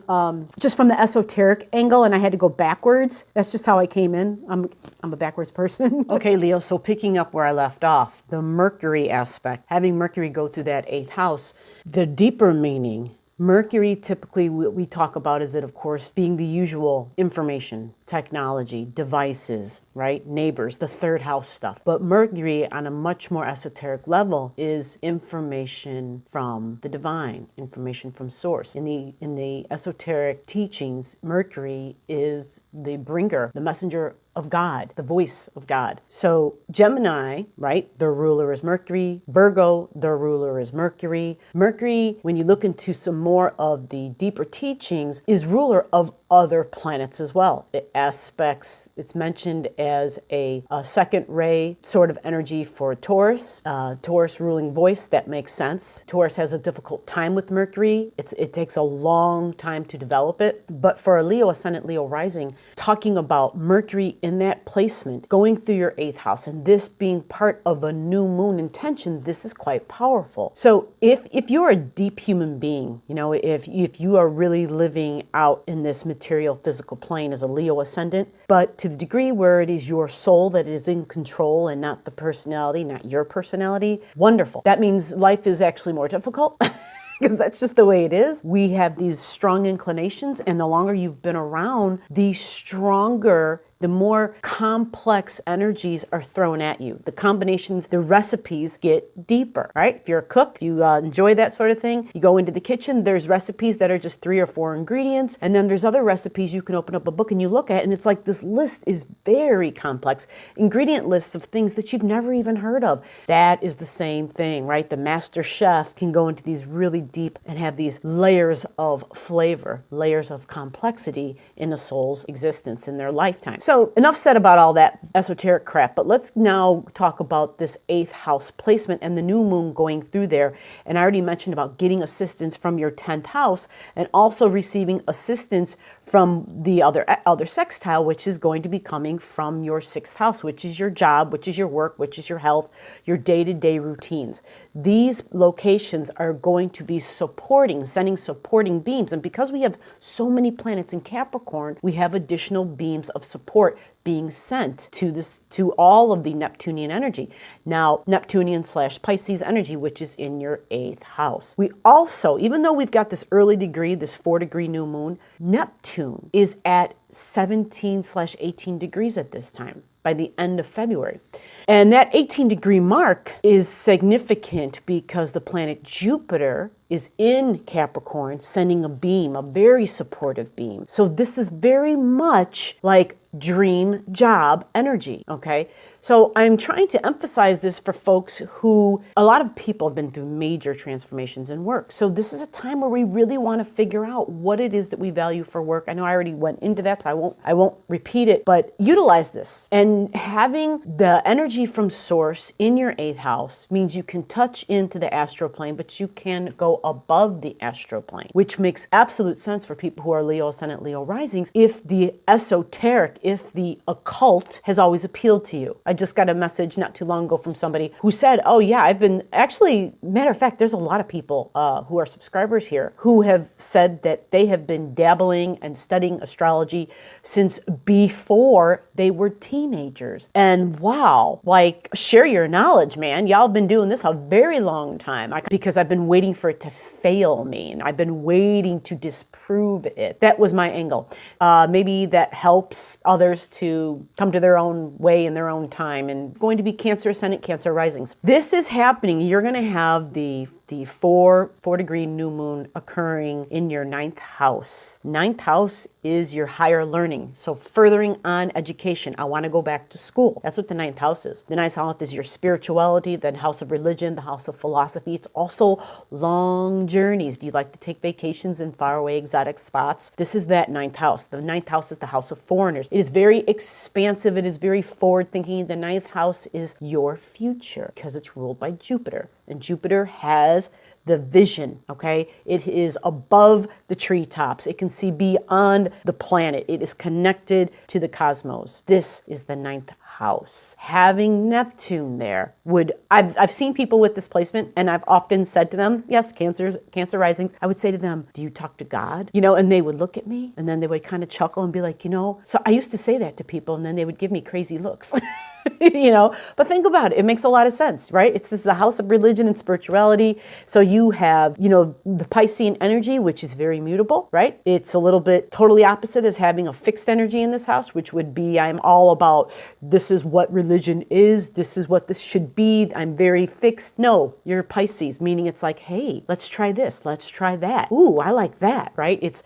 just from the esoteric angle, and I had to go backwards. That's just how I came in. I'm a backwards person. Okay, Leo, so picking up where I left off, the Mercury aspect, having Mercury go through that 8th house, the deeper meaning, Mercury, typically what we talk about is it, of course, being the usual information, technology, devices, right? Neighbors, the 3rd house stuff. But Mercury on a much more esoteric level is information from the divine, information from source. In the esoteric teachings, Mercury is the bringer, the messenger of God, the voice of God. So Gemini, right, their ruler is Mercury. Virgo, their ruler is Mercury. Mercury, when you look into some more of the deeper teachings, is ruler of other planets as well. It aspects, it's mentioned as a second ray sort of energy for Taurus. Taurus ruling voice, that makes sense. Taurus has a difficult time with Mercury. It takes a long time to develop it. But for a Leo ascendant, Leo rising, talking about Mercury in that placement, going through your 8th house, and this being part of a new moon intention, this is quite powerful. So if you're a deep human being, you know, if you are really living out in this material physical plane as a Leo ascendant, but to the degree where it is your soul that is in control and not the personality, not your personality, wonderful. That means life is actually more difficult. Because that's just the way it is. We have these strong inclinations, and the longer you've been around, the stronger, the more complex energies are thrown at you. The combinations, the recipes get deeper, right? If you're a cook, you enjoy that sort of thing, you go into the kitchen, there's recipes that are just 3 or 4 ingredients, and then there's other recipes you can open up a book and you look at, and it's like this list is very complex. Ingredient lists of things that you've never even heard of. That is the same thing, right? The master chef can go into these really deep and have these layers of flavor, layers of complexity in a soul's existence in their lifetime. So So enough said about all that esoteric crap, but let's now talk about this 8th house placement and the new moon going through there. And I already mentioned about getting assistance from your 10th house and also receiving assistance from the other sextile, which is going to be coming from your 6th house, which is your job, which is your work, which is your health, your day-to-day routines. These locations are going to be sending supporting beams. And because we have so many planets in Capricorn, we have additional beams of support being sent to all of the Neptunian energy. Now, Neptunian / Pisces energy, which is in your 8th house. We also, even though we've got this early degree, this 4-degree new moon, Neptune is at 17/18 degrees at this time by the end of February. And that 18-degree mark is significant because the planet Jupiter is in Capricorn, sending a beam, a very supportive beam. So this is very much like dream job energy, okay? So I'm trying to emphasize this for folks who, a lot of people have been through major transformations in work. So this is a time where we really want to figure out what it is that we value for work. I know I already went into that, so I won't repeat it, but utilize this. And having the energy from source in your 8th house means you can touch into the astral plane, but you can go above the astral plane, which makes absolute sense for people who are Leo Ascendant, Leo Risings, if the esoteric, if the occult has always appealed to you. I just got a message not too long ago from somebody who said, oh yeah, I've been, actually, matter of fact, there's a lot of people who are subscribers here who have said that they have been dabbling and studying astrology since before they were teenagers. And wow, like, share your knowledge, man. Y'all have been doing this a very long time because I've been waiting for it to fail me, and I've been waiting to disprove it. That was my angle. Maybe that helps others to come to their own way in their own time. And going to be Cancer Ascendant, Cancer Risings. This is happening. You're going to have the 4-degree new moon occurring in your 9th house. 9th house is your higher learning. So furthering on education. I want to go back to school. That's what the 9th house is. The 9th house is your spirituality, the house of religion, the house of philosophy. It's also long journeys. Do you like to take vacations in faraway exotic spots? This is that 9th house. The 9th house is the house of foreigners. It is very expansive. It is very forward thinking. The 9th house is your future because it's ruled by Jupiter. And Jupiter has the vision, okay? It is above the treetops. It can see beyond the planet. It is connected to the cosmos. This is the 9th house. Having Neptune there I've seen people with this placement, and I've often said to them, yes, Cancer Risings, I would say to them, do you talk to God? And they would look at me, and then they would kind of chuckle and be like, so I used to say that to people, and then they would give me crazy looks. But think about it. It makes a lot of sense, right? This is the house of religion and spirituality. So you have, the Piscean energy, which is very mutable, right? It's a little bit totally opposite as having a fixed energy in this house, which would be, I'm all about, this is what religion is. This is what this should be. I'm very fixed. No, you're Pisces, meaning it's like, hey, let's try this. Let's try that. Ooh, I like that, right? It's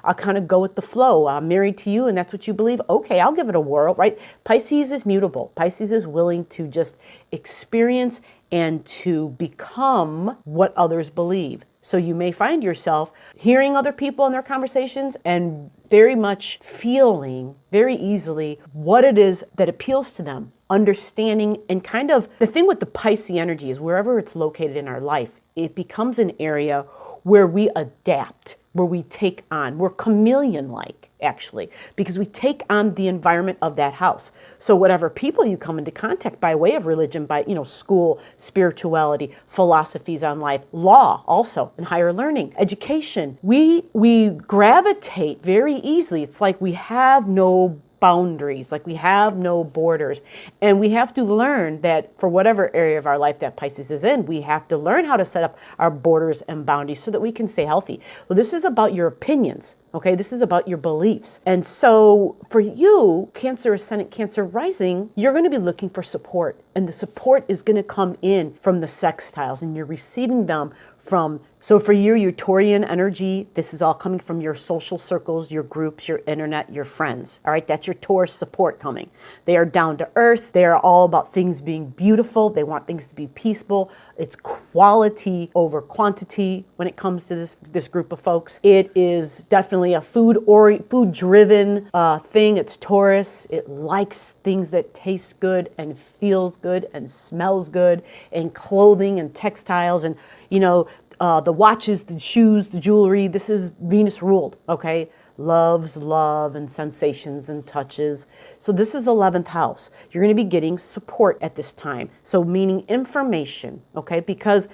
I'll kind of go with the flow. I'm married to you and that's what you believe. Okay, I'll give it a whirl, right? Pisces is mutable. Pisces is willing to just experience and to become what others believe. So you may find yourself hearing other people in their conversations and very much feeling very easily what it is that appeals to them, understanding, and kind of the thing with the Pisces energy is wherever it's located in our life, it becomes an area where we adapt, where we take on, we're chameleon-like, actually, because we take on the environment of that house. So whatever people you come into contact by way of religion, by, school, spirituality, philosophies on life, law also, and higher learning, education, we gravitate very easily. It's like we have no boundaries, like we have no borders. And we have to learn that for whatever area of our life that Pisces is in, we have to learn how to set up our borders and boundaries so that we can stay healthy. Well, this is about your opinions. Okay, this is about your beliefs. And so for you, Cancer Ascendant, Cancer Rising, you're going to be looking for support. And the support is going to come in from the sextiles, and you're receiving them from, so for you, your Taurian energy, this is all coming from your social circles, your groups, your internet, your friends. All right, that's your Taurus support coming. They are down to earth. They are all about things being beautiful. They want things to be peaceful. It's quality over quantity when it comes to this group of folks. It is definitely a food-driven thing. It's Taurus. It likes things that taste good and feels good and smells good, and clothing and textiles and, the watches, the shoes, the jewelry. This is Venus ruled, okay? Loves love and sensations and touches. So this is the 11th house. You're going to be getting support at this time. So meaning information, okay? Because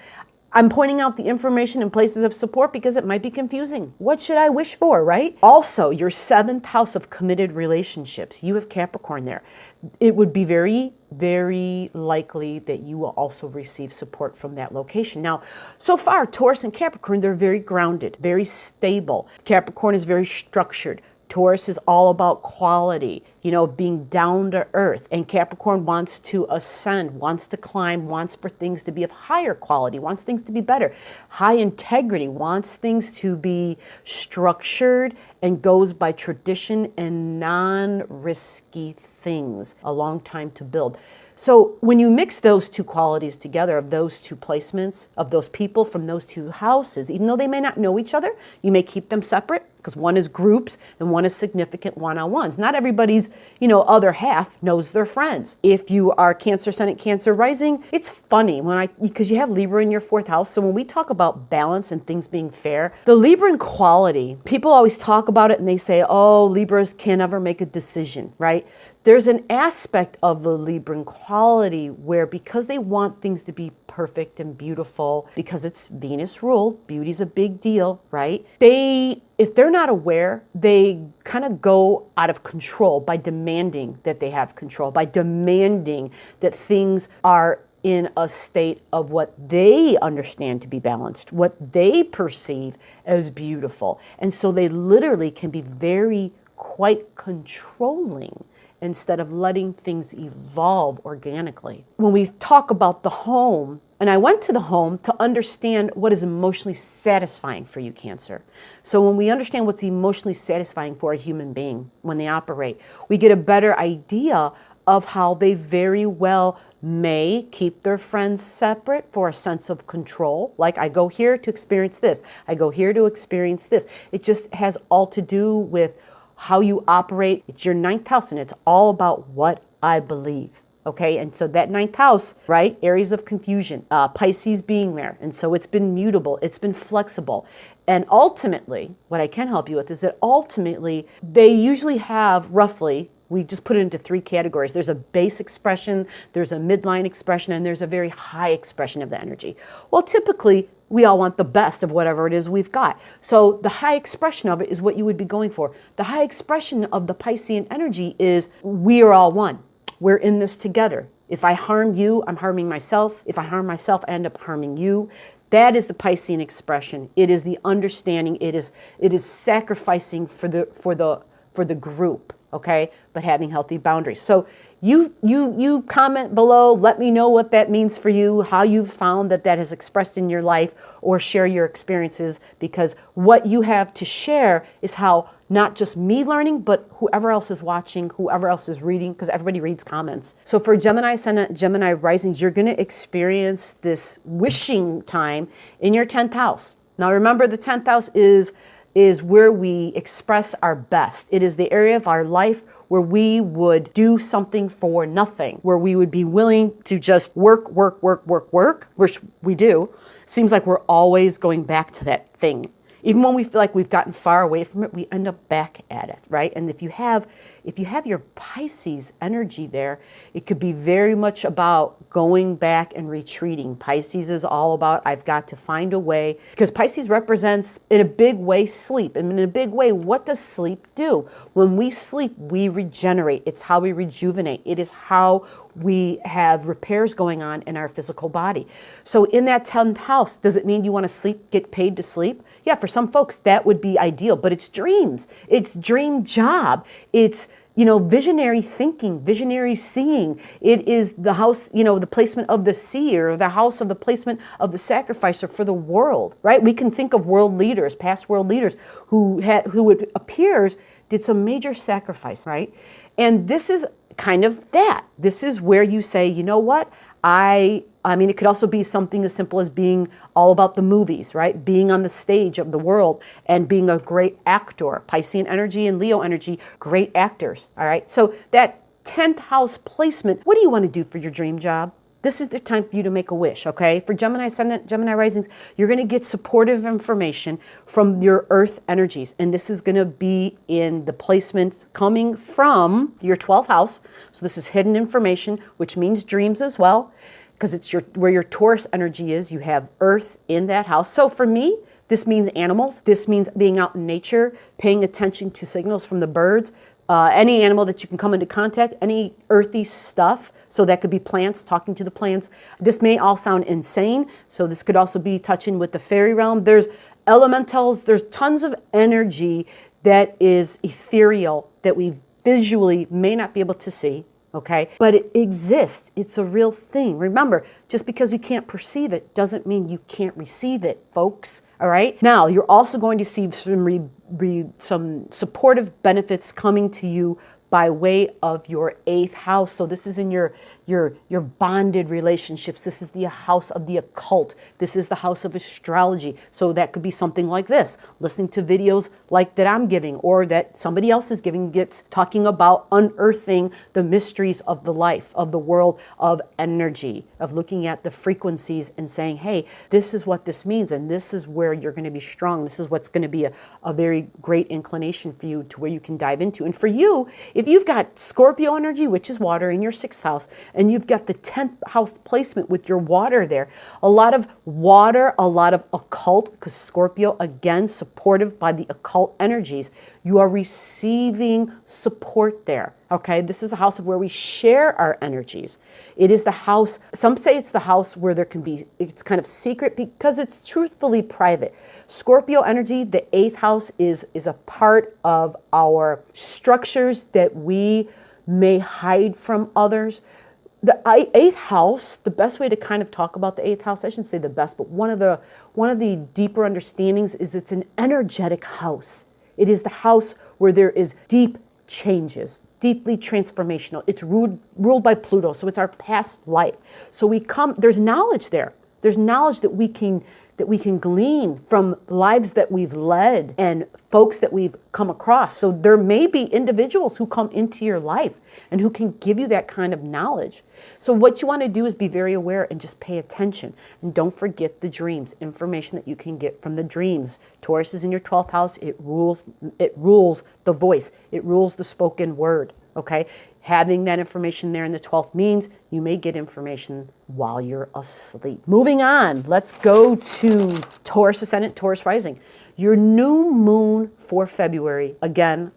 I'm pointing out the information in places of support because it might be confusing. What should I wish for, right? Also, your 7th house of committed relationships. You have Capricorn there. It would be very, very likely that you will also receive support from that location. Now, so far, Taurus and Capricorn, they're very grounded, very stable. Capricorn is very structured. Taurus is all about quality, being down to earth. And Capricorn wants to ascend, wants to climb, wants for things to be of higher quality, wants things to be better. High integrity, wants things to be structured and goes by tradition and non-risky things. A long time to build. So when you mix those two qualities together, of those two placements, of those people from those two houses, even though they may not know each other, you may keep them separate because one is groups and one is significant one-on-ones. Not everybody's, other half knows their friends. If you are Cancer Ascendant, Cancer Rising, it's funny because you have Libra in your 4th house. So when we talk about balance and things being fair, the Libran quality, people always talk about it and they say, oh, Libras can never make a decision, right? There's an aspect of the Libran quality where, because they want things to be perfect and beautiful, because it's Venus ruled, beauty's a big deal, right? If they're not aware, they kind of go out of control by demanding that they have control, by demanding that things are in a state of what they understand to be balanced, what they perceive as beautiful. And so they literally can be quite controlling instead of letting things evolve organically. When we talk about the home, and I went to the home to understand what is emotionally satisfying for you, Cancer. So when we understand what's emotionally satisfying for a human being when they operate, we get a better idea of how they very well may keep their friends separate for a sense of control. Like, I go here to experience this. I go here to experience this. It just has all to do with how you operate. It's your 9th house, and it's all about what I believe. Okay, and so that 9th house, right? Areas of confusion, Pisces being there. And so it's been mutable, it's been flexible. And ultimately, what I can help you with is that ultimately, they usually have roughly, we just put it into 3 categories. There's a base expression, there's a midline expression, and there's a very high expression of the energy. Well, typically, we all want the best of whatever it is we've got. So the high expression of it is what you would be going for. The high expression of the Piscean energy is, we are all one. We're in this together. If I harm you, I'm harming myself. If I harm myself, I end up harming you. That is the Piscean expression. It is the understanding. It is sacrificing for the group, okay? But having healthy boundaries. So you comment below. Let me know what that means for you, how you've found that has expressed in your life, or share your experiences, because what you have to share is how not just me learning, but whoever else is watching, whoever else is reading, because everybody reads comments. So for Gemini Ascendant, Gemini Risings, you're going to experience this wishing time in your 10th house. Now remember, the 10th house is where we express our best. It is the area of our life where we would do something for nothing, where we would be willing to just work, which we do. It seems like we're always going back to that thing. Even when we feel like we've gotten far away from it, we end up back at it, right? And if you have your Pisces energy there, it could be very much about going back and retreating. Pisces is all about, I've got to find a way, because Pisces represents, in a big way, sleep. And in a big way, what does sleep do? When we sleep, we regenerate. It's how we rejuvenate. It is how we have repairs going on in our physical body. So in that 10th house, does it mean you want to sleep, get paid to sleep? Yeah, for some folks, that would be ideal, but it's dreams. It's dream job. It's, visionary thinking, visionary seeing. It is the house, the placement of the seer, the house of the placement of the sacrificer for the world, right? We can think of world leaders, past world leaders, who it appears did some major sacrifice, right? And this is kind of that. This is where you say, you know what? I mean, it could also be something as simple as being all about the movies, right? Being on the stage of the world and being a great actor. Piscean energy and Leo energy, great actors, all right? So that 10th house placement, what do you want to do for your dream job? This is the time for you to make a wish, okay? For Gemini Ascendant, Gemini Risings, you're going to get supportive information from your Earth energies. And this is going to be in the placements coming from your 12th house. So this is hidden information, which means dreams as well, because it's where your Taurus energy is. You have Earth in that house. So for me, this means animals. This means being out in nature, paying attention to signals from the birds, any animal that you can come into contact, any earthy stuff. So that could be plants, talking to the plants. This may all sound insane. So this could also be touching with the fairy realm. There's elementals. There's tons of energy that is ethereal that we visually may not be able to see. Okay, but it exists. It's a real thing. Remember, just because you can't perceive it doesn't mean you can't receive it, folks. All right. Now, you're also going to see some supportive benefits coming to you by way of your 8th house. So this is in your bonded relationships. This is the house of the occult. This is the house of astrology. So that could be something like this, listening to videos like that I'm giving or that somebody else is giving, talking about unearthing the mysteries of the life, of the world of energy, of looking at the frequencies and saying, hey, this is what this means. And this is where you're going to be strong. This is what's going to be a very great inclination for you to where you can dive into. And for you, if you've got Scorpio energy, which is water, in your 6th house, and you've got the 10th house placement with your water there, a lot of water, a lot of occult, because Scorpio, again, supportive by the occult energies, you are receiving support there. Okay, this is a house of where we share our energies. It is the house, some say it's the house where there can be, it's kind of secret because it's truthfully private. Scorpio energy, the 8th house is a part of our structures that we may hide from others. The 8th house, the best way to kind of talk about the 8th house, I shouldn't say the best, but one of the deeper understandings is it's an energetic house. It is the house where there is deep changes, deeply transformational. It's ruled by Pluto, so it's our past life. So there's knowledge there. There's knowledge that we can glean from lives that we've led and folks that we've come across. So there may be individuals who come into your life and who can give you that kind of knowledge. So what you want to do is be very aware and just pay attention. And don't forget the dreams, information that you can get from the dreams. Taurus is in your 12th house. It rules the voice. It rules the spoken word. Okay? Having that information there in the 12th means you may get information while you're asleep. Moving on, let's go to Taurus Ascendant, Taurus Rising. Your new moon for February, again,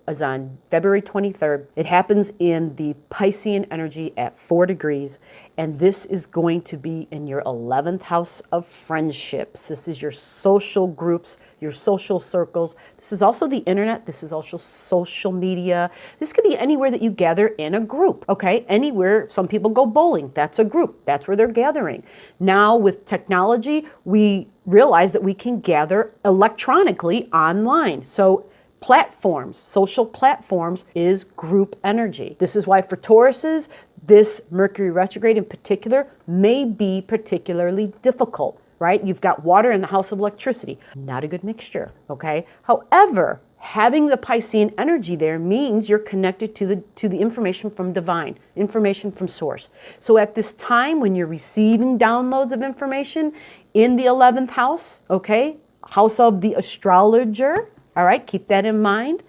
is on February 23rd. It happens in the Piscean energy at 4 degrees, and this is going to be in your 11th house of friendships. This is your social groups, your social circles. This is also the internet. This is also social media. This could be anywhere that you gather in a group, okay? Anywhere. Some people go bowling. That's a group. That's where they're gathering. Now with technology, we realize that we can gather electronically online. So platforms, social platforms is group energy. This is why for Tauruses, this Mercury retrograde in particular may be particularly difficult, right? You've got water in the house of electricity. Not a good mixture, okay? However, having the Piscean energy there means you're connected to the information from divine, information from source. So at this time when you're receiving downloads of information in the 11th house, okay, house of the astrologer, all right, keep that in mind.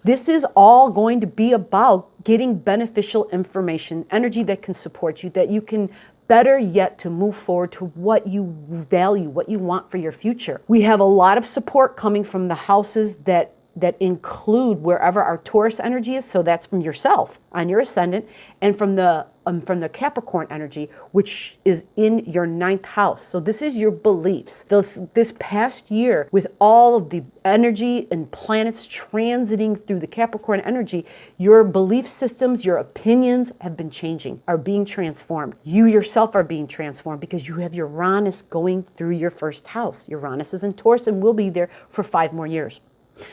This is all going to be about getting beneficial information, energy that can support you, that you can better yet to move forward to what you value, what you want for your future. We have a lot of support coming from the houses that include wherever our Taurus energy is. So that's from yourself on your ascendant, and from the Capricorn energy, which is in your 9th house. So this is your beliefs. This past year, with all of the energy and planets transiting through the Capricorn energy, your belief systems, your opinions have been changing, are being transformed. You yourself are being transformed because you have Uranus going through your 1st house. Uranus is in Taurus and will be there for 5 more years.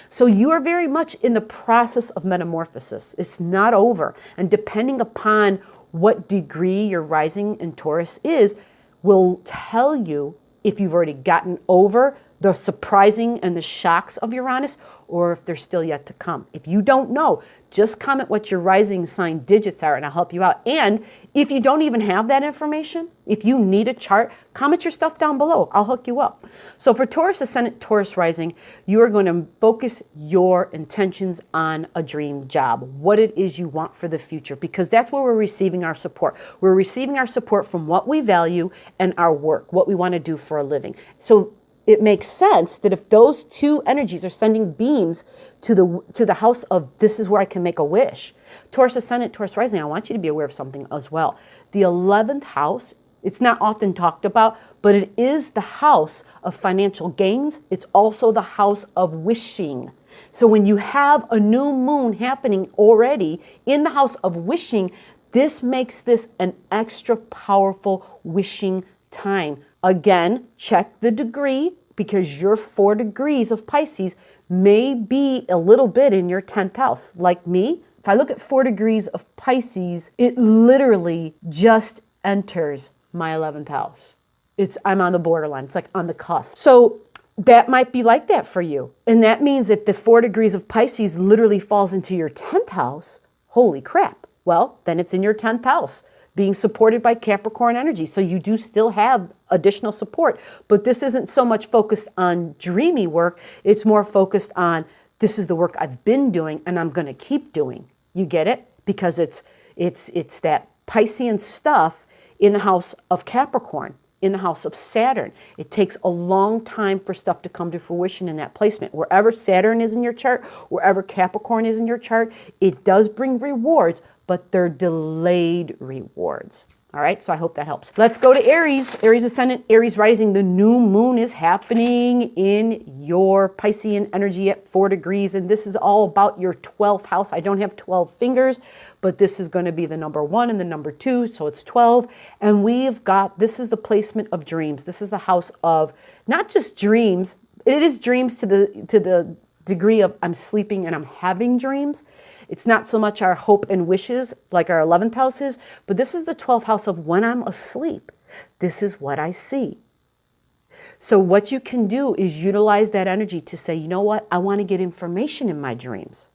So you are very much in the process of metamorphosis. It's not over. And depending upon what degree your rising in Taurus is will tell you if you've already gotten over the surprising and the shocks of Uranus, or if they're still yet to come. If you don't know, just comment what your rising sign digits are and I'll help you out. And if you don't even have that information, if you need a chart, comment your stuff down below. I'll hook you up. So for Taurus Ascendant, Taurus Rising, you are going to focus your intentions on a dream job, what it is you want for the future, because that's where we're receiving our support. We're receiving our support from what we value and our work, what we want to do for a living. So it makes sense that if those two energies are sending beams to the house of this is where I can make a wish. Taurus Ascendant, Taurus Rising, I want you to be aware of something as well. The 11th house, it's not often talked about, but it is the house of financial gains. It's also the house of wishing. So when you have a new moon happening already in the house of wishing, this makes this an extra powerful wishing time. Again, check the degree, because your 4 degrees of Pisces may be a little bit in your 10th house. Like me, if I look at 4 degrees of Pisces, it literally just enters my 11th house. I'm on the borderline. It's like on the cusp. So that might be like that for you. And that means if the 4 degrees of Pisces literally falls into your 10th house, holy crap. Well, then it's in your 10th house, being supported by Capricorn energy. So you do still have additional support, but this isn't so much focused on dreamy work. It's more focused on this is the work I've been doing and I'm going to keep doing. You get it? Because it's that Piscean stuff in the house of Capricorn, in the house of Saturn. It takes a long time for stuff to come to fruition in that placement. Wherever Saturn is in your chart, wherever Capricorn is in your chart, it does bring rewards, but they're delayed rewards. All right, so I hope that helps. Let's go to Aries. Aries Ascendant, Aries Rising. The new moon is happening in your Piscean energy at 4 degrees, and this is all about your 12th house. I don't have 12 fingers, but this is going to be the number 1 and the number 2, so it's 12. And we've got, this is the placement of dreams. This is the house of not just dreams. It is dreams to the degree of I'm sleeping and I'm having dreams. It's not so much our hope and wishes like our 11th house is, but this is the 12th house of when I'm asleep. This is what I see. So what you can do is utilize that energy to say, you know what? I want to get information in my dreams.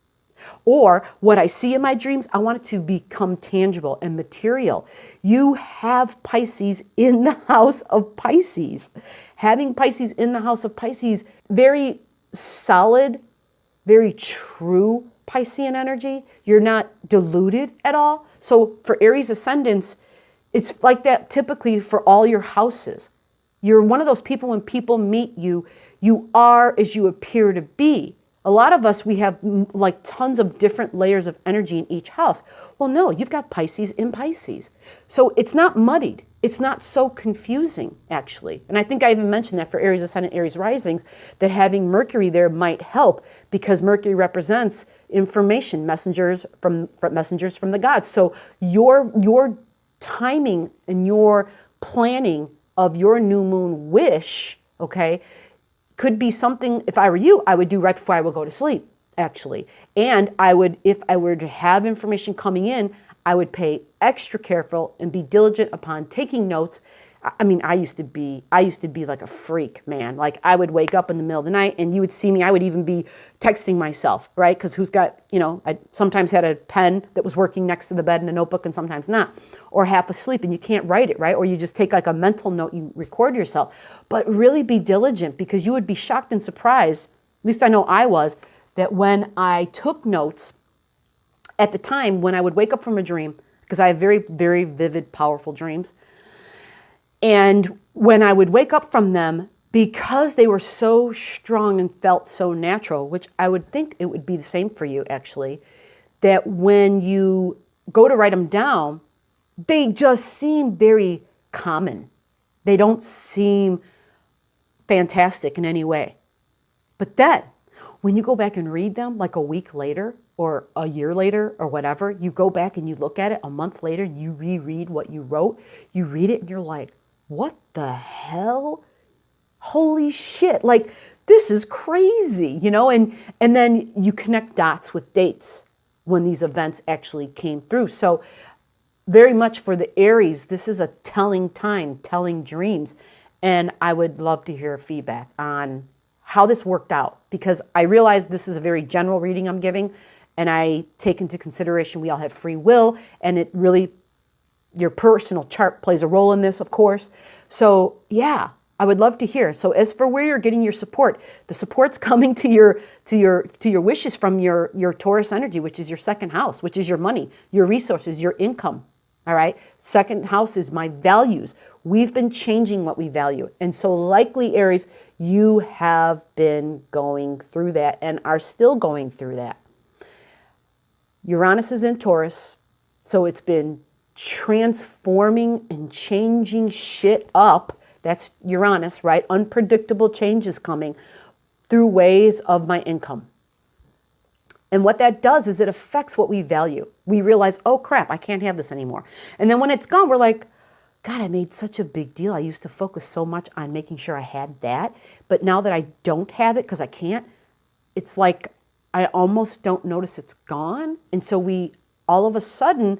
Or what I see in my dreams, I want it to become tangible and material. You have Pisces in the house of Pisces. Having Pisces in the house of Pisces, very solid, very true Piscean energy. You're not diluted at all. So for Aries ascendants, it's like that typically for all your houses. You're one of those people when people meet you, you are as you appear to be. A lot of us, we have like tons of different layers of energy in each house. Well, no, you've got Pisces in Pisces. So it's not muddied. It's not so confusing, actually. And I think I even mentioned that for Aries Ascendant, Aries Risings, that having Mercury there might help because Mercury represents information, messengers from the gods. So your timing and your planning of your new moon wish, okay, could be something, if I were you, I would do right before I would go to sleep, actually. And I would, if I were to have information coming in, I would pay extra careful and be diligent upon taking notes. I mean, I used to be like a freak, man. Like I would wake up in the middle of the night and you would see me, I would even be texting myself, right? Because who's got, you know, I sometimes had a pen that was working next to the bed and a notebook and sometimes not, or half asleep and you can't write it, right? Or you just take like a mental note, you record yourself. But really be diligent because you would be shocked and surprised, at least I know I was, that when I took notes at the time when I would wake up from a dream, because I have very, very vivid, powerful dreams, and when I would wake up from them, because they were so strong and felt so natural, which I would think it would be the same for you actually, that when you go to write them down, they just seem very common. They don't seem fantastic in any way. But then, when you go back and read them like a week later or a year later or whatever, you go back and you look at it a month later and you reread what you wrote, you read it and you're like, what the hell? Holy shit, like this is crazy, you know? And then you connect dots with dates when these events actually came through. So very much for the Aries, this is a telling time, telling dreams. And I would love to hear feedback on how this worked out, because I realize this is a very general reading I'm giving, and I take into consideration we all have free will, and it really, your personal chart plays a role in this, of course. So yeah, I would love to hear. So as for where you're getting your support, the support's coming to your wishes from your Taurus energy, which is your second house, which is your money, your resources, your income. All right. Second house is my values. We've been changing what we value. And so likely, Aries, you have been going through that and are still going through that. Uranus is in Taurus, so it's been transforming and changing shit up. That's Uranus, right? Unpredictable changes coming through ways of my income. And what that does is it affects what we value. We realize, oh crap, I can't have this anymore. And then when it's gone, we're like, God, I made such a big deal. I used to focus so much on making sure I had that. But now that I don't have it because I can't, it's like I almost don't notice it's gone. And so we, all of a sudden,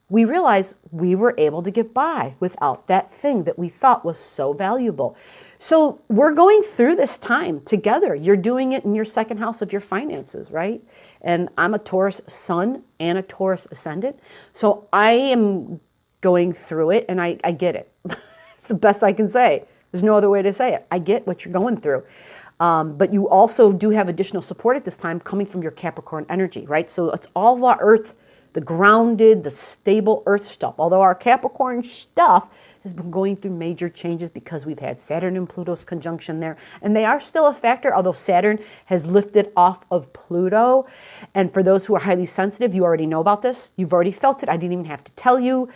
we realize we were able to get by without that thing that we thought was so valuable. So we're going through this time together. You're doing it in your second house of your finances, right? And I'm a Taurus sun and a Taurus ascendant. So I am going through it, and I get it. It's the best I can say. There's no other way to say it. I get what you're going through. But you also do have additional support at this time coming from your Capricorn energy, right? So it's all the earth, the grounded, the stable earth stuff. Although our Capricorn stuff has been going through major changes because we've had Saturn and Pluto's conjunction there. And they are still a factor, although Saturn has lifted off of Pluto. And for those who are highly sensitive, you already know about this. You've already felt it. I didn't even have to tell you.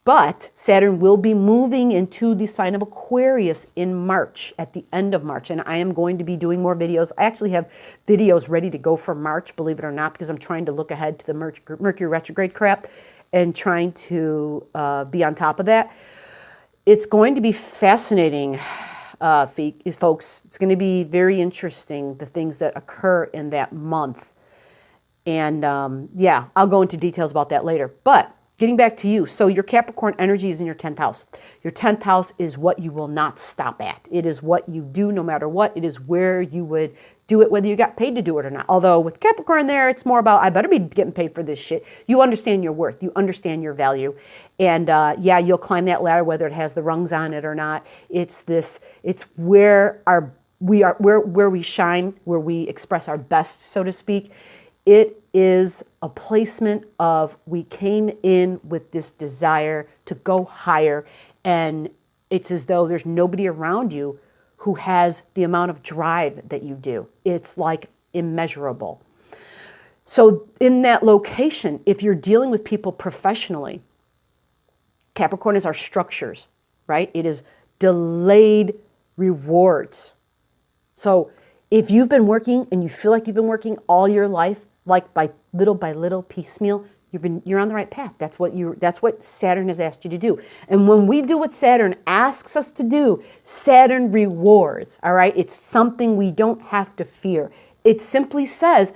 But Saturn will be moving into the sign of Aquarius in March, at the end of March. And I am going to be doing more videos. I actually have videos ready to go for March, believe it or not, because I'm trying to look ahead to the Mercury retrograde crap and trying to be on top of that. It's going to be fascinating, folks. It's going to be very interesting, the things that occur in that month. And yeah, I'll go into details about that later. But getting back to you, so your Capricorn energy is in your 10th house. Your 10th house is what you will not stop at. It is what you do no matter what. It is where you would do it, whether you got paid to do it or not. Although with Capricorn there, it's more about, I better be getting paid for this shit. You understand your worth. You understand your value. And yeah, you'll climb that ladder whether it has the rungs on it or not. It's where where we shine, where we express our best, so to speak. It is a placement of, we came in with this desire to go higher, and it's as though there's nobody around you who has the amount of drive that you do. It's like immeasurable. So in that location, if you're dealing with people professionally, Capricorn is our structures, right? It is delayed rewards. So if you've been working and you feel like you've been working all your life, like by little piecemeal, you're on the right path. That's what Saturn has asked you to do. And when we do what Saturn asks us to do, Saturn rewards, all right? It's something we don't have to fear. It simply says,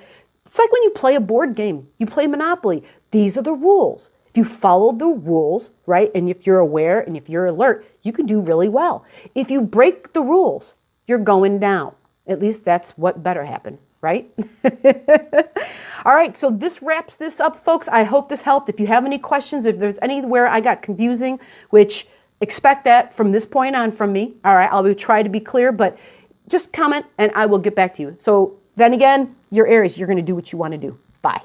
it's like when you play a board game, you play Monopoly. These are the rules. If you follow the rules, right, and if you're aware and if you're alert, you can do really well. If you break the rules, you're going down. At least that's what better happen, right? All right, so this wraps this up, folks. I hope this helped. If you have any questions, if there's anywhere I got confusing, which expect that from this point on from me, all right, I'll try to be clear, but just comment and I will get back to you. So then again, you're Aries, you're going to do what you want to do. Bye.